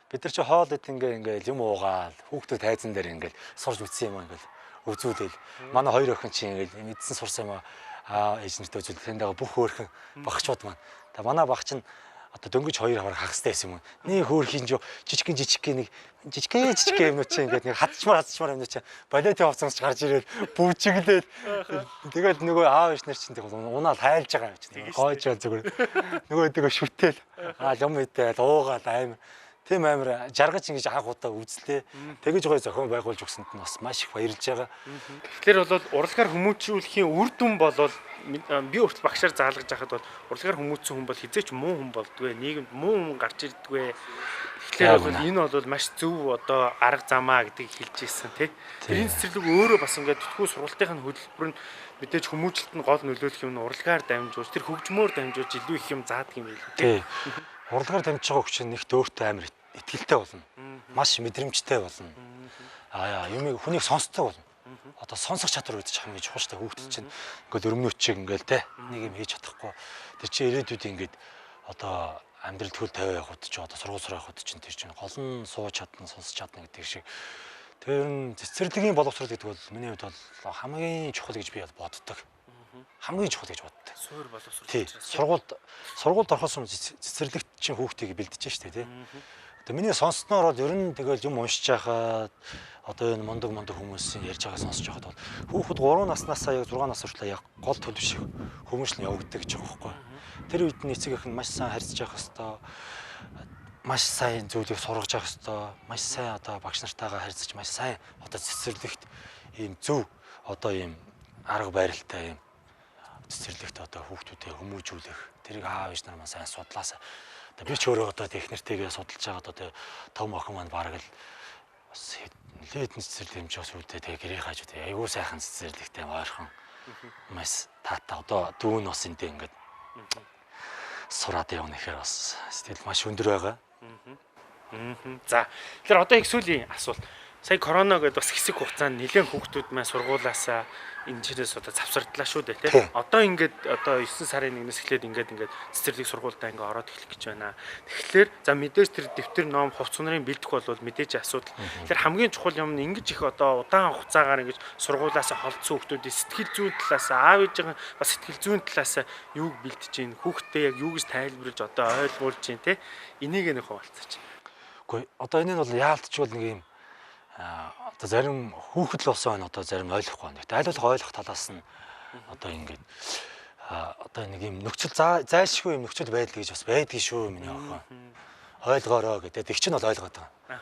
Бид нар чи хоол идэх ингээд юм уугаал хүүхдүүд тайзан дээр ингээд сурж үтсэн юм ингээд үзүүлээл. Манай хоёр охин чи ингээд мэдсэн сурсан юм ээж нэртэй үзүүл тэндээ бүх хөөрхөн багчууд маань. Та манай багч нь одоо дөнгөж хоёр хавар хагастай байсан юм. Нэг хөөрхийн жижигхэн юмнууд чи ингээд нэг хатчмаар юмнууд чи балетын хувцас гарч ирээд бүжиглээд тэгээд нөгөө аав ээж нар чинь унаал хайлж байгаа юм чи. Гойж байгаа зүгээр. Нөгөө шүтэл юм идэл уугаал аим. Тийм амар жаргаж ингэж анх удаа үзлээ. Тэгэж гоё зохион байгуулж өгсөнд нь бас маш их баярлж байгаа. Тэгэхээр бол урлагаар хүмүүжүүлэхийн үр дүн болвол би өөртөө багшаар заалгаж байхад бол урлагаар хүмүүжсэн хүн бол хизээч муу хүн болдгүй. Нийгэмд муу хүн гарч ирдэггүй. Тэгэхээр бол энэ бол маш зөв одоо арга замаа гэдгийг хэлж ирсэн тий. Тэрийн цэцэрлэг өөрөө бас ингээд тэтгүү сургалтын хөтөлбөр нь мэдээж хүмүүжлэлт нь гол нөлөөлөх юм нь урлагаар дамжуулж тэр хөгжмөөр дамжуулж илүү их юм заадаг юм байл. Тий. Урлагаар дамжиж байгаа хүчин нэгт өөртөө амар итгэлтэй болно. Маш мэдрэмжтэй болно. Юмыг хүнийг сонсдог болно. Одоо сонсох чадвар үүдэж хамгийн чухалтай хүүхдүүд чинь ингээд өрөмнөч чиг ингээл те нэг юм хийж чадахгүй. Тэр чинь ирээдүйд ингээд одоо амьдрал төл тавиа явахд ч одоо сургууль сурах явахд чинь тэр чинь гол нь сууж чадна, сонсож чадна гэдэг шиг. Тэр нь цэцэрлэгийн боловсрол гэдэг бол миний хувьд бол хамгийн чухал гэж би боддог. Хамгийн чухал гэж боддог. Суур боловсрол. Тий. Сургуульд орохоос өмнө цэцэрлэгт чинь хүүхдийг бэлдэж штэ тий. Одоо миний сонссноор бол ер нь тэгэл юм уншиж байхад одоо энэ мундаг хүмүүсийн ярьж байгаа сонсож байхад бол хүүхэд 3 наснаас яг 6 нас хүртэл яг гол төлөв шиг хүмүүжлэн явагддаг гэж байгаа байхгүй. Тэр үед нь эцэг эх нь маш сайн харьцаж явах хэвээр маш сайн зүйлийг сургаж явах хэвээр маш сайн одоо багш нартайгаа харьцаж маш сайн одоо цэцэрлэгт ийм зөв одоо ийм арга барилтай ийм цэцэрлэгт одоо хүүхдүүдээ хүмүүжүүлэх тэрийг аав ээж нар маань сайн судлаасаа би ч өөрөө одоо технэртэйгээ судалж байгаа одоо том охин маань бараг л бас нэлээдэн цэцэрлэг хэмжээс үүдээ тэгээ гэрээ хааж үү айгүй сайхан цэцэрлэгтэй ойрхон маш таатай одоо дүүн бас эндээ ингээд сураад явна гэхээр бас сэтгэл маш өндөр байгаа. За тэгэхээр одоо их сүүлийн асуулт. Сая корона гэдээ бас хэсэг хугацаанд нэлээд хүүхдүүд маань сургуулаасаа энэ чирээс одоо завсардлаа шүү дээ тий. Одоо ингээд одоо 9 сарын 1-ээс эхлээд ингээд цэцэрлэг сургуультай ингээд ороод эхлэх гэж байна. Тэгэхээр за мэдээж тэр дэвтэр ном хувц нарын бэлдэх бол мэдээж асуудал. Тэгэхээр хамгийн чухал юм нь ингэж их одоо удаан хугацаагаар ингэж сургуулаасаа холдсон хүүхдүүдийн сэтгэл зүйн талаас аав ээжийн бас сэтгэл зүйн талаас юуг бэлдэж гин хүүхдээ яг юу гэж тайлбарлаж одоо ойлгуулж гин тий. Энийг нэг хуваалцаач. Үгүй одоо энэ нь бол яалтчгүй нэг юм одоо зарим хүүхэд л болсон байна одоо зарим ойлгохгүй байна. Гэтэл аль болох ойлгох талаас нь одоо ингээд одоо нэг юм нөхцөл зайлшгүй юм нөхцөл байдал гэж бас байдгийг шүү миний охин. Ойлгоорой гэдэг. Тэг чинь бол ойлгоод байгаа.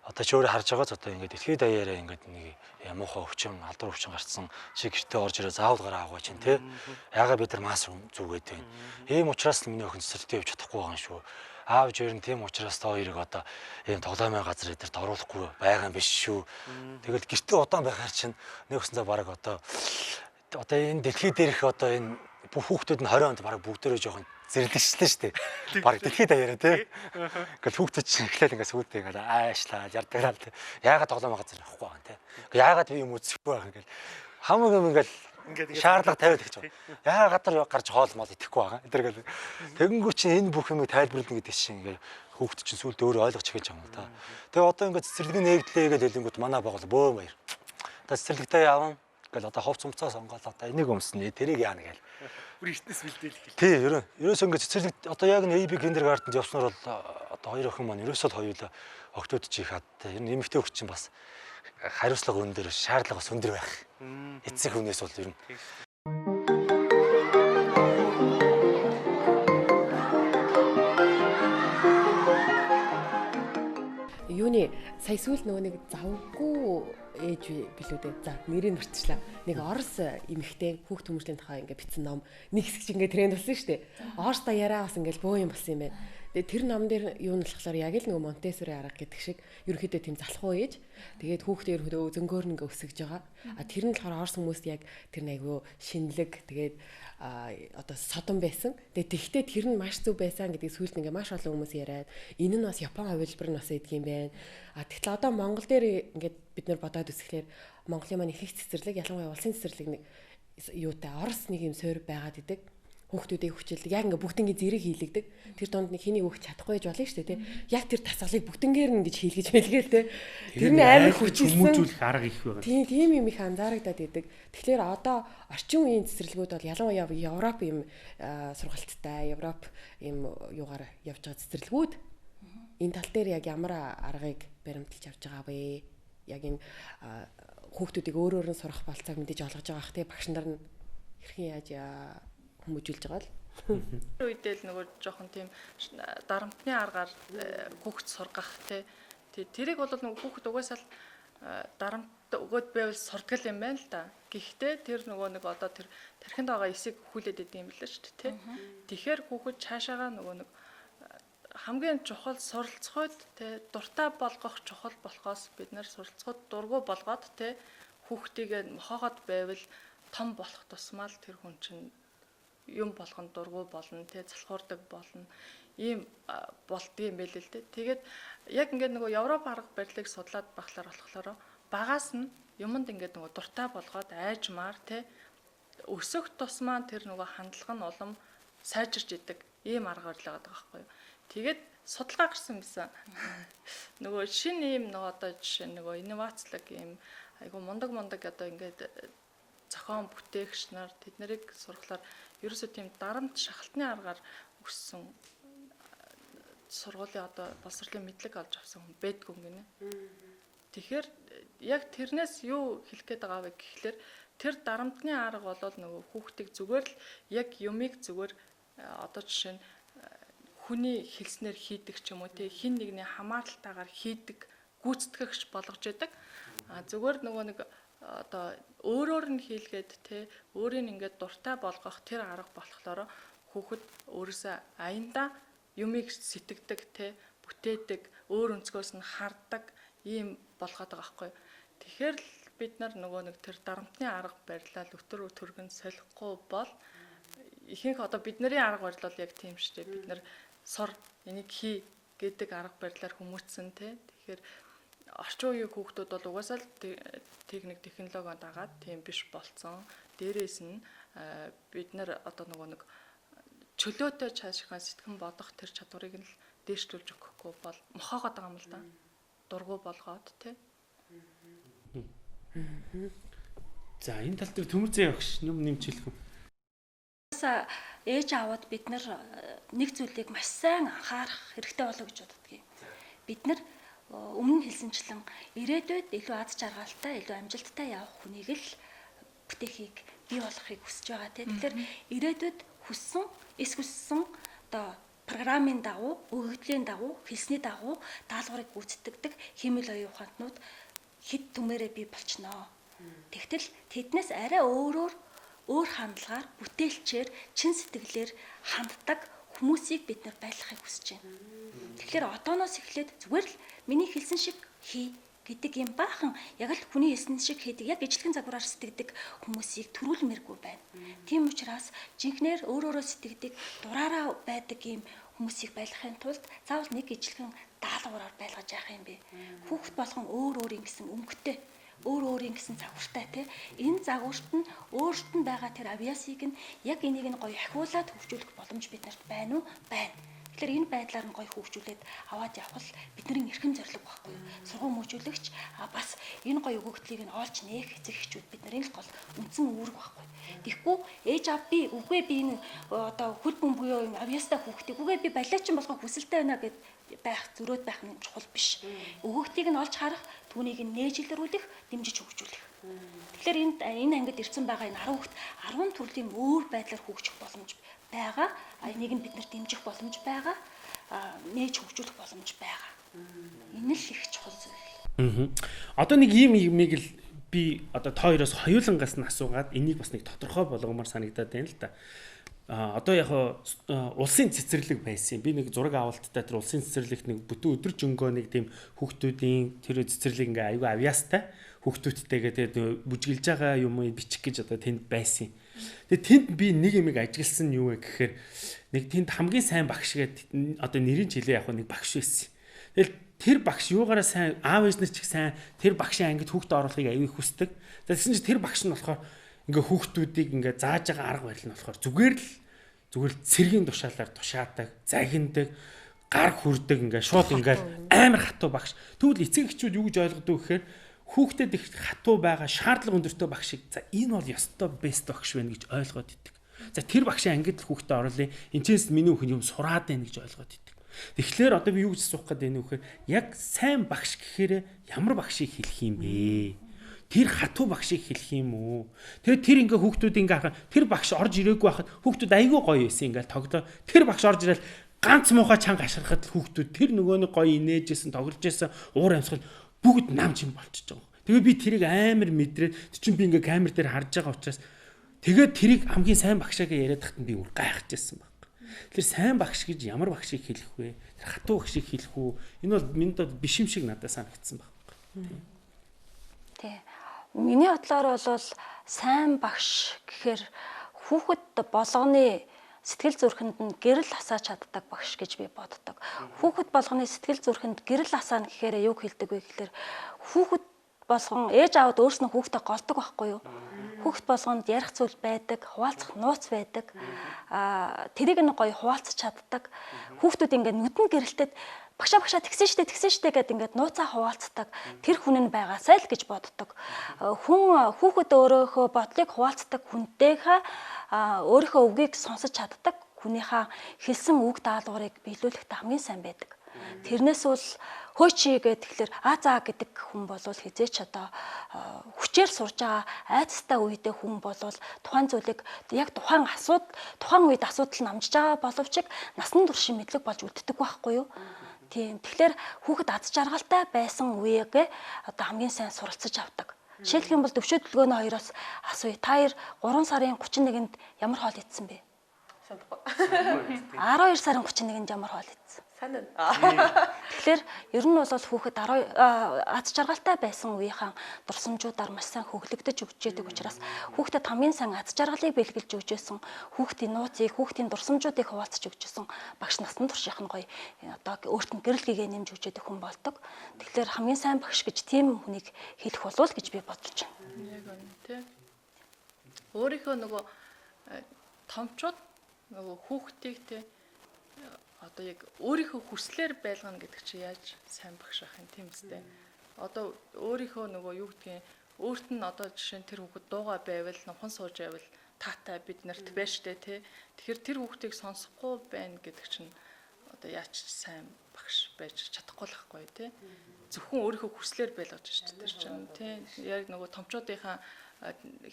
Одоо ч өөрөө харж байгааз одоо ингээд дэлхийд даяараа ингээд нэг муухай өвчин, алдар өвчин гарцсан чи гэртээ орж ирээ заавал гараа авах чинь тий. Яагаад бид нар мас зүгээд байна. Ийм учраас л миний охин цэцэрлэгтээ явж чадахгүй байгаа юм шүү. Аавч ер нь тийм учраас та хоёрыг одоо ийм тоглоомын газар эдэрт оруулахгүй байгаа юм биш шүү. Тэгэл гэртээ удаан байхаар чинь нэг өсөндөө баг одоо энэ дэлхий дээрх одоо энэ бүх хүүхдүүд нь 20 онд баг бүгдээрээ жоохон зэрлэгчлээ шүү дээ. Баг дэлхий даяараа тий. Ингээл хүүхдүүд чинь эхлээл ингээд сүултээ ингээд аашлаа ярдгараал тий. Яагаад тоглоомын газар авахгүй байгаа тий. Яагаад би юм үзэхгүй байгаа ингээл хамаг юм ингээл шаардлага тавиад гэж байна. Яагаад гадар гарч хоол мол идэхгүй байгаа. Эдгээр тэгэнгүүт чинь энэ бүх юмыг тайлбарлана гэдэг чинь ингээд хүүхд чинь сүулт өөрөө ойлгож эхэлж байгаа юм да. Тэгээ одоо ингээд цэцэрлэгийн нээгдлээ гэж хэлэнгүүт манай байгуул бөө баяр. Одоо цэцэрлэгтээ явна. Ингээл одоо ховц умцаа сонгоолоо одоо энийг өмснө. Тэрийг яана гээл. Бүр эртнээс бэлдээл гэх. Тий, ерөөсөө ингээд цэцэрлэгт одоо яг нэг AB киндергартенд явснаар бол одоо хоёр охин маань ерөөсөө л хоёулаа октод чих хаад ер нь эмэгтэй хөгч чинь бас хариуцлага өндөр шаардлага бас өндөр байх. Эцэг хүнээс бол ер нь юу юуны сая сүүл нөгөө нэг завгүй ээж билүү дээ. За нэрийг мартчихлаа. Нэг Орос эмэгтэй хүүхд хүмүүжлийн тухай ингээ бичсэн ном нэг хэсэг ингээ тренд болсон шүү дээ. Оросда яриа бас ингээл бөө юм болсон юм байна. Тэгээ тэр ном дээр юу нь болохоор яг л нөгөө Монтессори арга гэдэг шиг ерөнхийдөө тийм залхуу ээж. Тэгээд хүүхдээ ерөнхийдөө зөнгөөр ингээ өсгөж байгаа. А тэр нь болохоор Орос хүмүүст яг тэр айгүй шинэлэг тэгээд одоо содон байсан. Тэгээд тэгтээ тэр нь маш зөв байсан гэдгийг сүүлд ингээ маш олон хүмүүс яриад энэ нь бас Япон хувилбар нь бас идэх юм байна. А тэгэхээр одоо Монгол дээр ингээд бид нэр бодоод үзэхлээр Монголын маань их цэцэрлэг ялангуяа улсын цэцэрлэг нэг юутай Орос нэг юм суур байгаад идэг. Хүүхдүүдийн хүчил яг ингээ бүгднгийн зэрэг хийлэгдэг. Тэр донд нэг хэний өөх чадахгүй байж болно шүү дээ, тий. Яг тэр тасгалыг бүгднгээр нь ингэж хийлгэж мэлгээл, тий. Тэр нь амар хүчилсэн хүмүүжүүлэх арга их байгаа. Тийм юм их анзаарагдаад идэг. Тэгэхээр одоо орчин үеийн цэцэрлэгүүд бол ялангуяа Европ юм сургалттай, Европ юм юугаар явж байгаа цэцэрлэгүүд энэ тал дээр яг ямар аргыг баримталж авч байгаа вэ? Яг энэ хүүхдүүдийг өөр нь сурах болцоог мэдээж олгож байгаа бах, тий. Багш нар нь хэрхэн яаж хүмүүжүүлж байгаа л. Үедээ л нөгөө жоохон тийм дарамтны аргаар хүүхд сургах те. Тэрийг бол нөгөө хүүхд угаасаа л дарамт өгөөд байвал сурдаг юм байна л да. Гэхдээ тэр нөгөө нэг одоо тэр тархинд байгаа эсийг хүлээд идэв юм л шүү дээ те. Тэгэхээр хүүхд цаашаага нөгөө нэг хамгийн чухал суралцахуйд те дуртай болгох чухал болохоос бид нэр суралцахуйд дургу болгоод те хүүхдийг мохоогоод байвал том болох тусмаа л тэр хүн чинь юм болгон дургу болно те залхуурдаг болно ийм болдгийм байл л те. Тэгээд яг ингээд нөгөө Европ арга барилыг судлаад болохоор багаас нь юмд ингээд нөгөө дуртай болгоод айжмаар те өсөх тусмаа тэр нөгөө хандлага нь улам сайжирч идэг ийм арга барил байгаа байхгүй юу. Тэгээд судалгаа гарсан байсан. Нөгөө шинэ ийм нөгөө одоо жишээ нөгөө инновацлог ийм айгу мундаг одоо ингээд зохион бүтээгч нар тэд нарыг сургалаар ерөөсөө тийм дарамт шахалтны аргаар өссөн сургуулийн одоо боловсролын мэдлэг олж авсан хүн байдгүй юм гинэ. Тэгэхээр яг тэрнээс юу хэлэх гээд байгаа вэ гэхлээр тэр дарамтны арга бол нөгөө хүүхдийг зүгээр л яг юмыг зүгээр одоо жишээ нь хүний хэлснээр хийдэг ч юм уу тий хин нэгний хамааралтайгаар хийдэг гүйцэтгэгч болгож яадаг. Зүгээр нөгөө нэг одоо өөрөөр нь хийлгээд те өөрийг ингээд дуртай болгох тэр арга болохоор хүүхэд өөрөөсөө аяндаа юмыг сэтгэдэг те бүтээдэг өөр өнцгөөс нь хардаг ийм болгоод байгаа байхгүй. Тэгэхээр л бид нар нөгөө нэг тэр дарамтны арга барилал өтөр төргөн солихгүй бол ихэнх одоо бидний арга барил бол яг тийм шүү дээ. Бид нар сур энийг хий гэдэг арга барилаар хүмүүжсэн те. Тэгэхээр орчин үеийн хүүхдүүд бол угаасаа л техник технологиод дагаад тийм биш болцсон. Дээрээс нь бид нар одоо нөгөө нэг чөлөөтэй цаашгаа сэтгэн бодох тэр чадварыг нь дээшлүүлж өгөхгүй бол мохоогоод байгаа юм л да. Дургу болгоод тий. За энэ тал дээр Төмөрзөө явагш юм нэмж хэлэх юм. Ээж аваад бид нар нэг зүйлийг маш сайн анхаарах хэрэгтэй болов гэж боддгийг. Бид нар өмнө хэлсэнчлэн ирээдүйд илүү аз жаргалтай, илүү амжилттай явах хүнийг л бүтээхийг бий болгохыг хүсэж байгаа тийм. Тэгэхээр ирээдүйд хүссэн одоо программын дагуу, өгөгдлийн дагуу, хэлсний дагуу даалгаврыг гүйцэтгэдэг хэмэл оюун ухаантнууд хэд түмээрээ бий болчихноо. Тэгтэл тэднээс арай өөр хандлагаар, бүтээлчээр, чин сэтгэлээр ханддаг хүмүүсийг бид нар байлгахыг хүсэж байна. Тэгэхээр одооноос эхлээд зүгээр л миний хэлсэн шиг хий гэдэг юм баахан яг л хүний хэлсэн шиг хийдэг яг ижлэгэн загвараар сэтгэдэг хүмүүсийг төрүүлмээргүй байна. Тийм учраас жинхнээр өөрөөрөө сэтгэдэг дураараа байдаг юм хүмүүсийг байлгахын тулд заавал нэг ижлэгэн даалгавраар байлгаж яах юм бэ? Хүүхэд болгон өөр ингэсэн өнгөтэй өөр ингэсэн загвартай тий. Энэ загварт нь өөрт нь байгаа тэр авиасыг нь яг энийг нь гоё ахиулаад хөгжүүлэх боломж биднэрт байна уу? Байна. Тэгэхээр энэ байдлаар нь гоё хөгжүүлээд аваад явах л бидний эрхэм зорилго байхгүй юу? Сургууль мөчүүлэгч бас энэ гоё өгөгдлийг нь олж нээх эцэг эхчүүд бидний л гол үндсэн үүрэг байхгүй. Тэгэхгүй ээж аав би үгүй би энэ одоо хөл бөм буюу юм авьяастай хүүхдийг үгүй би балиачин болгох хүсэлтэй байна гэд байх зөрөөд байх нь чухал биш. Өгөгдлийг нь олж харах, түүнийг нь нээж илрүүлэх, дэмжиж хөгжүүлэх. Тэгэхээр энэ ангид ирсэн байгаа энэ 10 хүүхд 10 төрлийн өөр байдлаар хөгжих боломж байгаа. Энийг нь бид нарт дэмжих боломж байгаа. нээж хөгжүүлэх боломж байгаа. Энэ л их чухал зүйл. Одоо нэг ийм юмыг л би одоо та хоёроос хоёулангаас нь асуугаад энийг бас нэг тодорхой болгомоор санагдаад байна л да. Одоо яг улсын цэцэрлэг байсан. Би нэг зураг авалттай тэр улсын цэцэрлэгт нэг бүтэн өдөр жөнгөө нэг тийм хүүхдүүдийн тэр цэцэрлэг ингээ аюу авьяастай хүүхдүүдтэйгээ тэгээд бүжгэлж байгаа юм уу бичих гэж одоо тэнд байсан. Тэгээд тэнд би нэг юмыг ажигласан юу вэ гэхээр нэг тэнд хамгийн сайн багш гэдэг одоо нэрийн жилээ яг нэг багш байсан. Тэгэл тэр багш юугаараа сайн аав ээж нар ч их сайн тэр багшийн ангид хүүхдээ оруулахыг аюу хүсдэг. Тэгсэн чинь тэр багш нь болохоор ингээ хүүхдүүдийг ингээ зааж байгаа арга барил нь болохоор зүгээр л цэргийн тушаалаар тушаадаг, загиндаг, гар хүрдэг ингээ шууд ингээ амар хатуу багш. Тэгвэл эцэг эхчүүд юу гэж ойлгодог гэхээр хүүхдэд их хатуу байгаа шаардлага өндөртэй багшийг за энэ бол ёстой бест багш байна гэж ойлгоод идэг. За тэр багшийн ангид л хүүхдээ оруулъя. Энэчээс миний хүүхэн юм сураад байна гэж ойлгоод идэг. Тэгэхээр одоо би юу гэж асуух гээд байна вэ гэхээр яг сайн багш гэхээр ямар багшийг хэлэх юм бэ? Тэр хатуу багшийг хэлэх юм уу? Тэгээд тэр ингээ хүүхдүүд ингээ хахад тэр багш орж ирээгүй байхад хүүхдүүд айгүй гоё байсан ингээл тоглоо. Тэр багш орж ирэл ганц муухай чанга ашрахад хүүхдүүд тэр нөгөөний гоё инээжсэн тоглож байсан уур амьсгал бүгд намч юм болчихж байгаа. Тэгээ би тэрийг амар мэдрээд чинь би ингээ камер дээр харж байгаа учраас тэгээд тэрийг хамгийн сайн багшаагаа яриад тахт би үр гайхажсэн баг. Тэр сайн багш гэж ямар багшийг хэлэх вэ? Тэр хатуу багшийг хэлэх үү? Энэ бол минь биш юм шиг надад санагдсан баг. Тий. Миний бодлоор бол сайн багш гэхээр хүүхэд болгоны сэтгэл зүрхэнд нь гэрэл асааж чаддаг багш гэж би боддог. Хүүхэд болгоны сэтгэл зүрхэнд гэрэл асаана гэхээр юу хэлдэг вэ гэхээр хүүхэд болгон ээж аавд өөрснөө хүүхдээ голдог байхгүй юу? Хүүхэд болгонд ярих зүйл байдаг, хуваалцах нууц байдаг. Тэрийг нь гоё хуваалцах чаддаг. Хүүхдүүд ингээд нүдэн гэрэлтэд багшаа тэгсэн штэ гэд ингээд нууцаа хуваалцдаг. Тэр хүн нь байгаасай л гэж боддог. Хүүхэд өөрөөхөө бодлыг хуваалцдаг хүнтэйхээ өөрийнхөө үгийг сонсож чаддаг. Хүнийхээ хэлсэн үг даалгаврыг биелүүлэхдээ хамгийн сайн байдаг. Тэрнээс бол хөөчий гэхээр заа гэдэг хүн бол хизээч одоо хүчээр сурж байгаа айцтай үедээ хүн бол тухайн зүйлийг яг тухайн үед асуудал намжиж байгаа боловч насан туршийн мэдлэг болж үлддэг байхгүй юу? Тийм. Тэгэхээр хүүхэд аз жаргалтай байсан үеэгээ одоо хамгийн сайн суралцаж авдаг. Жишээлх юм бол төвшөө төлгөөний хоёроос асууя. Та 3 сарын 31-нд ямар хоол идсэн бэ? Санахгүй. 12 сарын 31-нд ямар хоол идсэн? Санаа. Тэгэхээр ер нь бол хүүхэд аз жаргалтай байсан үеийнхэн дурсамжуудаар маш сайн хөглөгдөж өгч яадаг учраас хүүхдэд хамгийн сайн аз жаргалыг бэлгэлж өгчээсэн хүүхдийн нууцыг, хүүхдийн дурсамжуудыг хуваалцаж өгчээсэн багш насан туршийнх нь гоё одоо өөрт нь гэрэл гэгээ нэмж өгч яадаг хүн болдог. Тэгэхээр хамгийн сайн багш гэж тийм хүнийг хэлэх болов гэж би бодож байна. Яг үнэ тий. Өөрийнхөө нөгөө томчууд нөгөө хүүхдийг тий одоо яг өөрийнхөө хүслээр байлгана гэдэг чи яаж сайн багш ах юм тийм үстэй. Одоо өөрийнхөө нөгөө юу гэдгийг өөрт нь одоо жишээ нь тэр хүүхэд дууга байвал нухан сууж байвал таатай бид нарт байж штэ тий. Тэгэхээр тэр хүүхдийг сонсохгүй байна гэдэг чинь одоо яаж сайн багш байж чадахгүй л байхгүй тий. Зөвхөн өөрийнхөө хүслээр байлгаж штэ тэр чинь тий. Яг нөгөө томчуудынхаа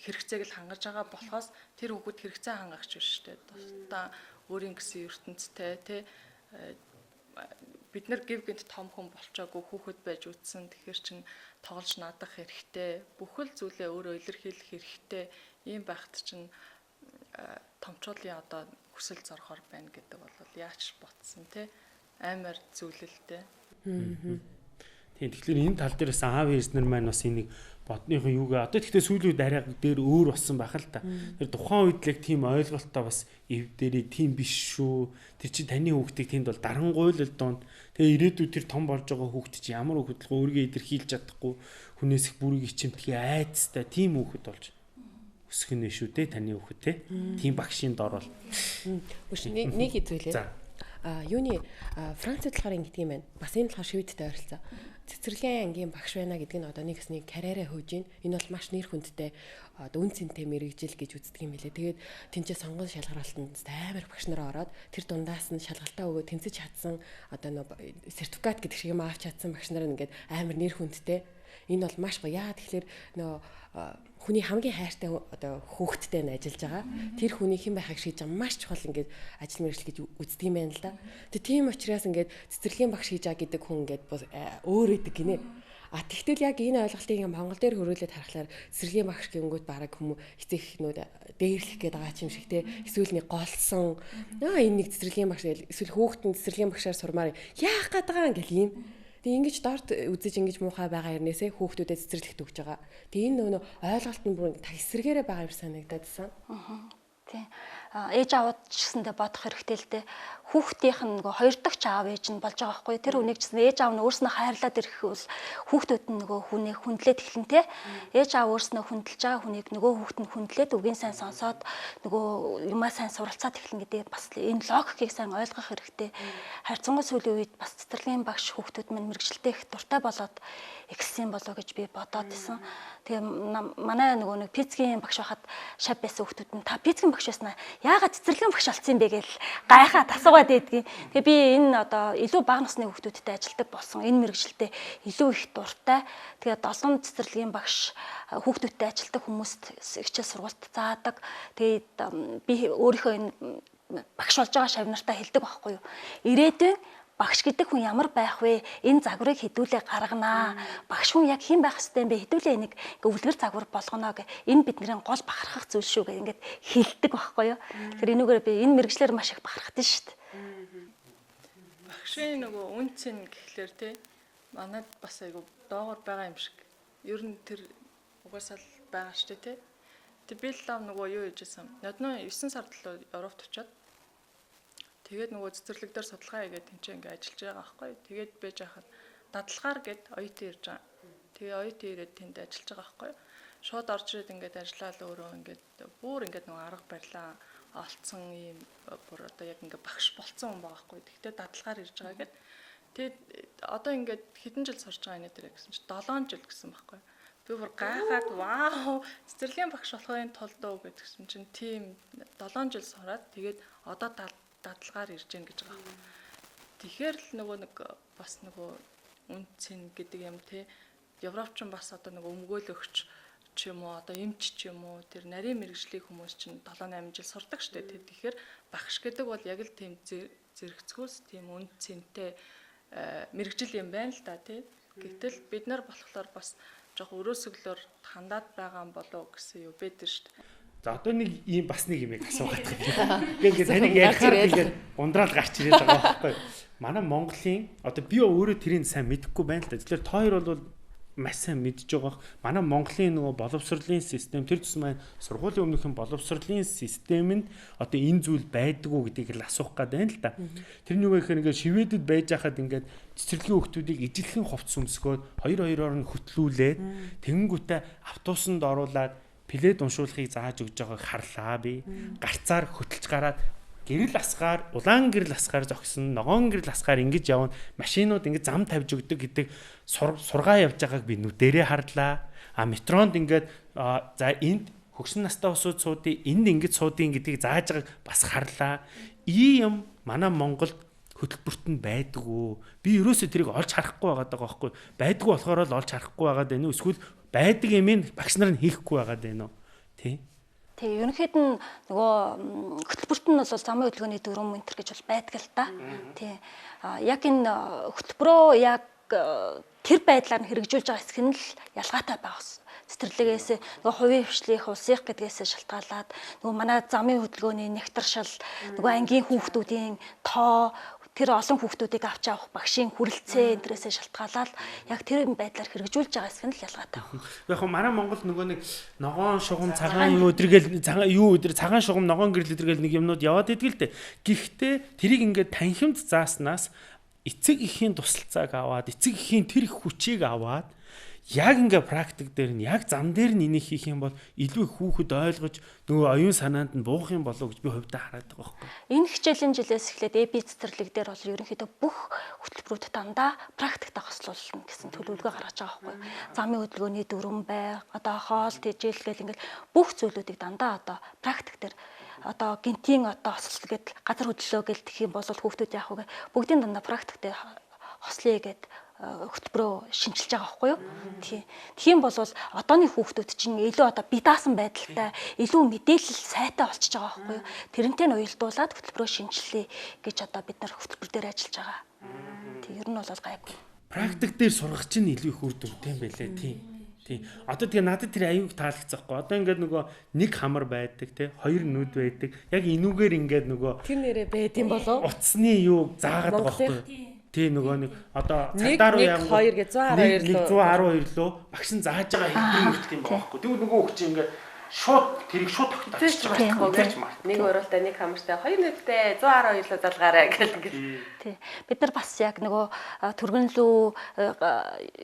хэрэгцээг л хангаж байгаа болохоос тэр хүүхэд хэрэгцээ хангахч биш штэ. Тусдаа өөрийн гэсэн ертөнцтэй тий бид нар гів гинт том хүн болчоогүй хүүхэд байж үтсэн тэгэхээр чин тоглож наадах хэрэгтэй бүхэл зүйлээ өөрөө илэрхийлэх хэрэгтэй ийм байхад чин томчуулын одоо хүсэл зорхоор байна гэдэг бол яаж ботсон тий амар зүйлэлтэй. Тийм тэгэхээр энэ тал дээрээс аав ээж нар маань бас энийг бодныхоо юугаа одоо тэгтээ сүүлийн үед арай дээр өөр болсон байх л та. Тэр тухайн үед л яг тийм ойлголтоо бас эвдэрээ тийм биш шүү. Тэр чинь таны хүүхдийг тэнд бол дарангуйл л доонд. Тэгээ ирээдүйд тэр том болж байгаа хүүхд чинь ямар хүүхэд л өөрийгөө илэрхийлж чадахгүй хүнээс их бүрийг ичимтгий айцтай тийм хүүхэд болж өсөх нь шүү дээ таны хүүхэд те. Тийм багшийн дор бол. Нэг зүйлээ. Юуны Францад болохоор ингэдэг юм байна. Бас энэ болохоор Шведтэй ойролцоо. Цэцэрлэгийн ангийн багш байна гэдэг нь одоо нэг хэсний карьераа хөөж ийн. Энэ бол маш нэр хүндтэй одоо үн цэнтэй мэрэгжил гэж үздэг юм билээ. Тэгээд тэнцээ сонгон шалгаруулалтанд амар багш нараа ороод тэр дундаас нь шалгалтаа өгөө тэнцэж чадсан одоо нэг сертификат гэдэг шиг юм авч чадсан багш нар ингээд амар нэр хүндтэй. Энэ бол маш гоё. Яагаад тэгэхээр нөгөө хүний хамгийн хайртай одоо хүүхэдтэй нь ажиллаж байгаа. Тэр хүний хэн байхыг шийдэж байгаа маш чухал ингээд ажил мэргэжил гэж үздэг юм байна л да. Тэгээ тийм учраас ингээд цэцэрлэгийн багш хийж байгаа гэдэг хүн ингээд өөр идэг гинэ. А тэгтэл яг энэ ойлголтыг Монгол дээр хөрвүүлээд харахаар цэцэрлэгийн багш гэнгүүт бараг хүмүүс эцэг эхнүүд дээрлэх гээд байгаа юм шиг те. Эсвэл нэг голсон энэ нэг цэцэрлэгийн багш гэл эсвэл хүүхдэн цэцэрлэгийн багшаар сурмаар яах гээд байгаа ингээл ийм. Тэгээ ингэж дорт үзэж ингэж муухай байгаа хэрнээсээ хүүхдүүдэд цэцэрлэгт өгч байгаа. Тэгээ энэ нөгөө ойлголт нь бүр тагсрэгээрээ байгаа юм санагдаадсан. Тийм. Ээж аваад ч гэсэндээ бодох хэрэгтэй л дээ. Хүүхдийнх нь нөгөө хоёр дахь аав ээж нь болж байгаа байхгүй. Тэр хүнийг ч гэсэн ээж аав нь өөрснөө хайрлаад ирэх бол хүүхдүүд нь нөгөө хүнийг хүндлээд эхлэн тэ. Ээж аав өөрснөө хүндэлж байгаа хүнийг нөгөө хүүхд нь хүндлээд үгийн сайн сонсоод нөгөө юмаа сайн суралцаад эхлэн гэдэг бас энэ логикийг сайн ойлгох хэрэгтэй. Харьцангуй сүүлийн үед бас цэцэрлэгийн багш хүүхдүүд минь мэрэгжилтэй их дуртай болоод эхэлсэн болоо гэж би бодоод исэн. Тэгээ манай нөгөө нэг физикийн багш байхад шав байсан хүүхдүүд нь та физикийн багш байснаа яагаад цэцэрлэгийн багш болсон юм бэ гэж гайхаад асуугаад байдгийн. Тэгээ би энэ одоо илүү бага насны хүүхдүүдтэй ажилдаг болсон. Энэ мэрэгжилтэй илүү их дуртай. Тэгээ 7 цэцэрлэгийн багш хүүхдүүдтэй ажилдаг хүмүүст хичээл сургалт заадаг. Тэгээд би өөрийнхөө энэ багш болж байгаа шав нартаа хэлдэг байхгүй юу. Ирээдүйн багш гэдэг хүн ямар байх вэ? Энэ загварыг хэдүүлээ гарганаа. Багш хүн яг хэн байх ёстой юм бэ? Хэдүүлээ энийг ингээ үлгэр загвар болгоно гэх. Энэ бидний гол бахархах зүйл шүү гэх ингээд хэлдэг байхгүй юу? Тэгэхээр энүүгээр би энэ мэрэгчлэр маш их бахархдаг шүү дээ. Багшийн нөгөө үн цэн гэхлээр те манайд бас айгу доогор байгаа юм шиг. Ер нь тэр угаасаа л байгаа шүү дээ те. Тэг би л нөгөө юу хийжсэн. Нодно 9 сард л Европт очиод тэгээд нөгөө цэцэрлэг дээр судалгаа хийгээд тэнцээ ингээ ажиллаж байгаа байхгүй. Тэгээд байж хахад дадлагаар гээд оюут ирж байгаа. Тэгээ оюут ирээд тэнд ажиллаж байгаа байхгүй. Шууд орж ирээд ингээд ажиллаад өөрөө ингээд бүр ингээд нөгөө арга барилаа олцсон ийм бүр одоо яг ингээ багш болцсон хүн байгаа байхгүй. Тэгтээ дадлагаар ирж байгаа гээд тэгээд одоо ингээд хэдэн жил сурж байгаа энэ дээр гэсэн чинь 7 жил гэсэн байхгүй. Би бүр гайхаад вау цэцэрлэгийн багш болохын тулд дөө гэдгсэн чинь тийм 7 жил сураад тэгээд одоо дадлагаар ирж гэн гэж байгаа. Тэгэхээр л нөгөө нэг бас нөгөө үн цэн гэдэг юм те Европчин бас одоо нөгөө өмгөөлөгч ч юм уу одоо эмч ч юм уу тэр нарийн мэрэгжлийн хүмүүс чинь 7-8 жил сурдаг штэ. Тэгэхээр багш гэдэг бол яг л тийм зэрэгцгөөс тийм үн цэнтэй мэрэгжил юм байна л да те. Гэтэл бид нар болохоор бас жоох өрөөсөглөөр хандаад байгаа юм болоо гэсэн юу бэдэр штэ. За одоо нэг ийм бас нэг юм асуугаад байна. Ингээд таныг ярихаар ингээд ундраал гарч ирээд байгаа байхгүй. Манай Монголын одоо би өөрөө тэрийг сайн мэдэхгүй байна л да. Тэгэхээр та хоёр бол маш сайн мэдж байгаа. Манай Монголын нөгөө боловсролын систем тэр тус маань сургуулийн өмнөхөн боловсролын системэнд одоо энэ зүйл байдгүй гэдгийг л асуух гээд байна л да. Тэрний юу гэхээр ингээд шивэдэд байж хахад ингээд цэцэрлэгийн хүүхдүүдийг ижилхэн хувцс өмсгөөд хоёр-хоёроор нь хөтлүүлээд тэгэнгүүтээ автобусанд оруулаад плед уншуулахыг зааж өгж байгааг харлаа би. Гарцаар хөтлж гараад гэрэл асгаар, улаан гэрэл асгаар зогсон, ногоон гэрэл асгаар ингэж явна. Машинууд ингэж зам тавьж өгдөг гэдэг сургаа явж байгааг би нүдэрээ харлаа. Метронд ингээд за энд хөгшин настай усууд суудیں۔ Энд ингэж суудیں гэдгийг зааж байгааг бас харлаа. Ийм манай Монголд хөтөлбөрт нь байдгүй. Би ерөөсөө тэрийг олж харахгүй байгаа байхгүй. Байдгүй болохоор л олж харахгүй байгаа даа. Эсвэл байдаг юм багш нар нь хийхгүй байгаа даа. Тий. Тэгээ ерөнхийд нь нөгөө хөтөлбөрт нь бол замын хөдөлгөөний дүрм ментер гэж бол байдаг л да. Тий. Яг энэ хөтөлбөрөө яг тэр байдлаар нь хэрэгжүүлж байгаа хэсэг нь л ялгаатай байгаа. Цэцэрлэгээс нөгөө хувийн хвшлих улсынх гэдгээс шалтгаалаад нөгөө манай замын хөдөлгөөний нэгтршил нөгөө ангийн хүүхдүүдийн тоо тэр олон хүүхдүүдийг авч явах багшийн хүрэлцээ энтрээсээ шалтгаалаад яг тэр байдлаар хэрэгжүүлж байгаа хэсэг нь л ялгаатай байна. Яг хөө манай Монголд нөгөө нэг ногоон шугам цагаан юу өдргээл цагаан шугам ногоон гэрэл өдргээл нэг юмнууд яваад идэг л дээ. Гэхдээ тэрийг ингээд танхимд зааснаас эцэг эхийн тусалцааг аваад эцэг эхийн тэр их хүчийг аваад яг ингээ практик дээр нь яг зам дээр нь энийг хийх юм бол илүү их хүүхэд ойлгож нөгөө оюун санаанд нь буух юм болов гэж би хувьдаа хараад байгаа байхгүй. Энэ хичээлийн жилээс эхлээд ЭБ цэцэрлэг дээр бол ерөнхийдөө бүх хөтөлбөрүүд дандаа практикт хослуулна гэсэн төлөвлөгөө гаргаж байгаа байхгүй. Замын хөдөлгөөний дүрм бай, одоо хоол тэжээлгээл ингээл бүх зүйлүүдийг дандаа одоо практик дээр одоо гинтийн одоо хослол гэдэг газар хөдлөлөө гэл тэх юм бол хүүхдүүд яах вэ? Бүгдийн дандаа практик дээр хослъя гэд хөтөлбөрөө шинжилж байгаа байхгүй юу? Тийм бол одооны хүүхдүүд чинь илүү одоо бие даасан байдалтай, илүү мэдээлэл сайтай болчихж байгаа байхгүй юу? Тэрнтэй нь уялдуулаад хөтөлбөрөө шинжилье гэж одоо бид нар хөтөлбөр дээр ажиллаж байгаа. Тэг ер нь бол гайгүй. Практик дээр сургах чинь илүү их үр дүнтэй юм байлээ тийм. Одоо тэгээ надад тэр аюуг таалагдчихгүй. Одоо ингээд нөгөө нэг хамар байдаг те, хоёр нүд байдаг. Яг энүүгээр ингээд нөгөө тэр нэрээ байд юм болов? Утасны юу заагаад байгаа байхгүй. Тийм нөгөө нэг одоо цагдаа руу яам 2 гэж 112 лөө багш нь зааж байгаа хэдэн гэдэг юм байгаа байхгүй. Тэгвэл нөгөө хүүхд чинь ингээд шууд тэрийг шууд тогтоочих байгаа. Нэг уралтай нэг хамартай 2 нүдтэй 112 лөө залгаарай гэл ингээд. Тий. Бид нар бас яг нөгөө түргэн лүү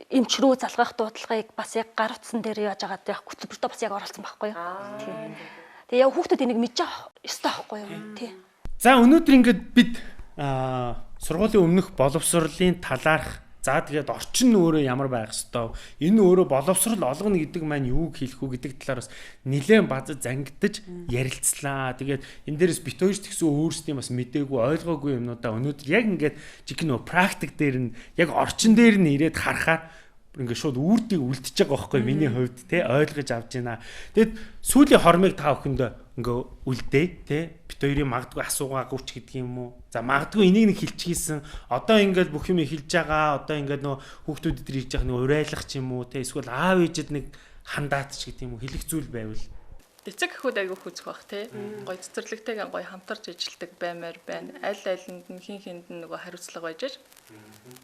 эмч рүү залгах дуудлагыг бас яг гар утсан дээр яаж агаад яг хөтөлбөртөө бас яг оролцсон байхгүй юу? Тий. Тэгээ яг хүүхдүүд энийг мэдж авах ёстой байхгүй юу? Тий. За өнөөдөр ингээд бид сургуулийн өмнөх боловсролын талаарх за тэгээд орчин нь өөрөө ямар байх ёстой. Энэ өөрөө боловсрол олгоно гэдэг маань юуг хэлэх үү гэдэг талаар бас нэлээд базад зангидаж ярилцлаа. Тэгээд энэ дээрээс бит хоёрч гэсэн өөрсдийн бас мдээгүй ойлгоогүй юмнуудаа өнөөдөр яг ингээд жиг нөө практик дээр нь яг орчин дээр нь ирээд харахаар ингээд шууд үрдийг үлдчихэж байгаа байхгүй миний хувьд те ойлгож авч байна. Тэгэд сүүлийн хормыг та бүхэнд ингээ үлдээ те бит хоёрын магадгүй асуугаагүй ч гэдэг юм уу. За магадгүй энийг нэг хэлчихсэн. Одоо ингээд бүх юм эхэлж байгаа. Одоо ингээд нөө хүүхдүүд дээр хийж байгаа нэг урайлах ч юм уу те эсвэл аав ээжэд нэг хандаад ч гэдэг юм уу хэлэх зүйл байвал эцэг эхүүд айгүй хүзэх бах те гоё цэцэрлэгтэйгээ гоё хамтарч ажилладаг баймаар байна. Аль алинд нь хин хинд нь нөгөө хариуцлага байж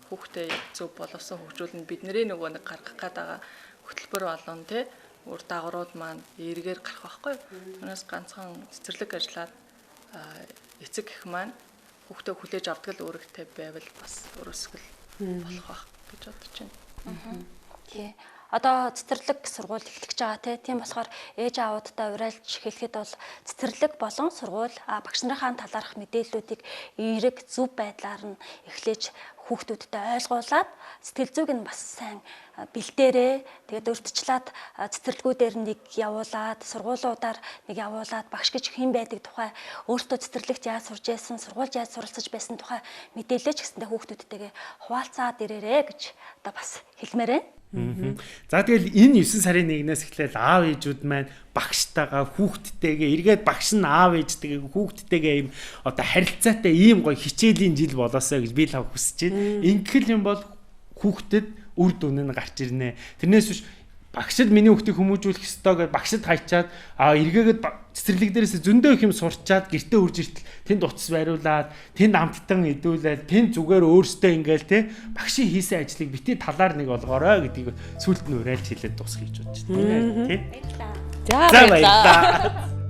хүүхдээ зөв боловсон хөгжүүлнэ бидний нөгөө нэг гаргах гээд байгаа хөтөлбөр болгоно те үр дагаврууд маань эргээр гарах байхгүй. Түүнээс ганцхан цэцэрлэг ажиллаад эцэг эх маань хүүхдээ хүлээж авдаг л үүрэгтэй байвал бас өрөөсгөл болох байх гэж бодож байна. Тий. Одоо цэцэрлэг сургууль эхлэж байгаа тийм болохоор ээж аавуудтай урайлж хэлэхэд бол цэцэрлэг болон сургууль багш нарын талаарх мэдээллүүдийг эерэг зөв байдлаар нь эхлэж хүүхдүүдтэй ойлгуулад сэтгэл зүйг нь бас сайн бэлдээрээ тэгээд урьдчилаад цэцэрлэгүүдээр нэг явуулаад сургуулиудаар нэг явуулаад багш гэж хэн байдаг тухай өөртөө цэцэрлэгт яаж сурж байсан сургуульд яаж суралцж байсан тухай мэдээлэл ч гэсэндээ хүүхдүүдтэйгээ хуваалцаад ирээрээ гэж одоо бас хэлмээр байна. За тэгэл энэ 9 сарын 1-ээс эхлээл аав ээжүүд маань багштайгаа хүүхдтэйгээ эргээд багш нь аав ээжтэйгээ хүүхдтэйгээ ийм одоо харилцаатай ийм гоё хичээлийн жил болоосаа гэж би лав хүсэж байна. Ингээл юм бол хүүхдэд үр дүн нь гарч ирнэ. Тэрнээс биш багшд миний хүүхдийг хүмүүжүүлэх ёстой гэж багшд хайчаад эргээгээд цэцэрлэг дээрээс зөндөө их юм сурчаад гэртээ үрж иртэл тэнд утас бариулаад тэнд амттан идүүлээд тэнд зүгээр өөртөө ингээл те багшийн хийсэн ажлыг бити талаар нэг олгоорой гэдгийг сүлд нь урайлж хэлээд дуусгах гэж бодож байна. Тэ? За баярлалаа. За баярлалаа.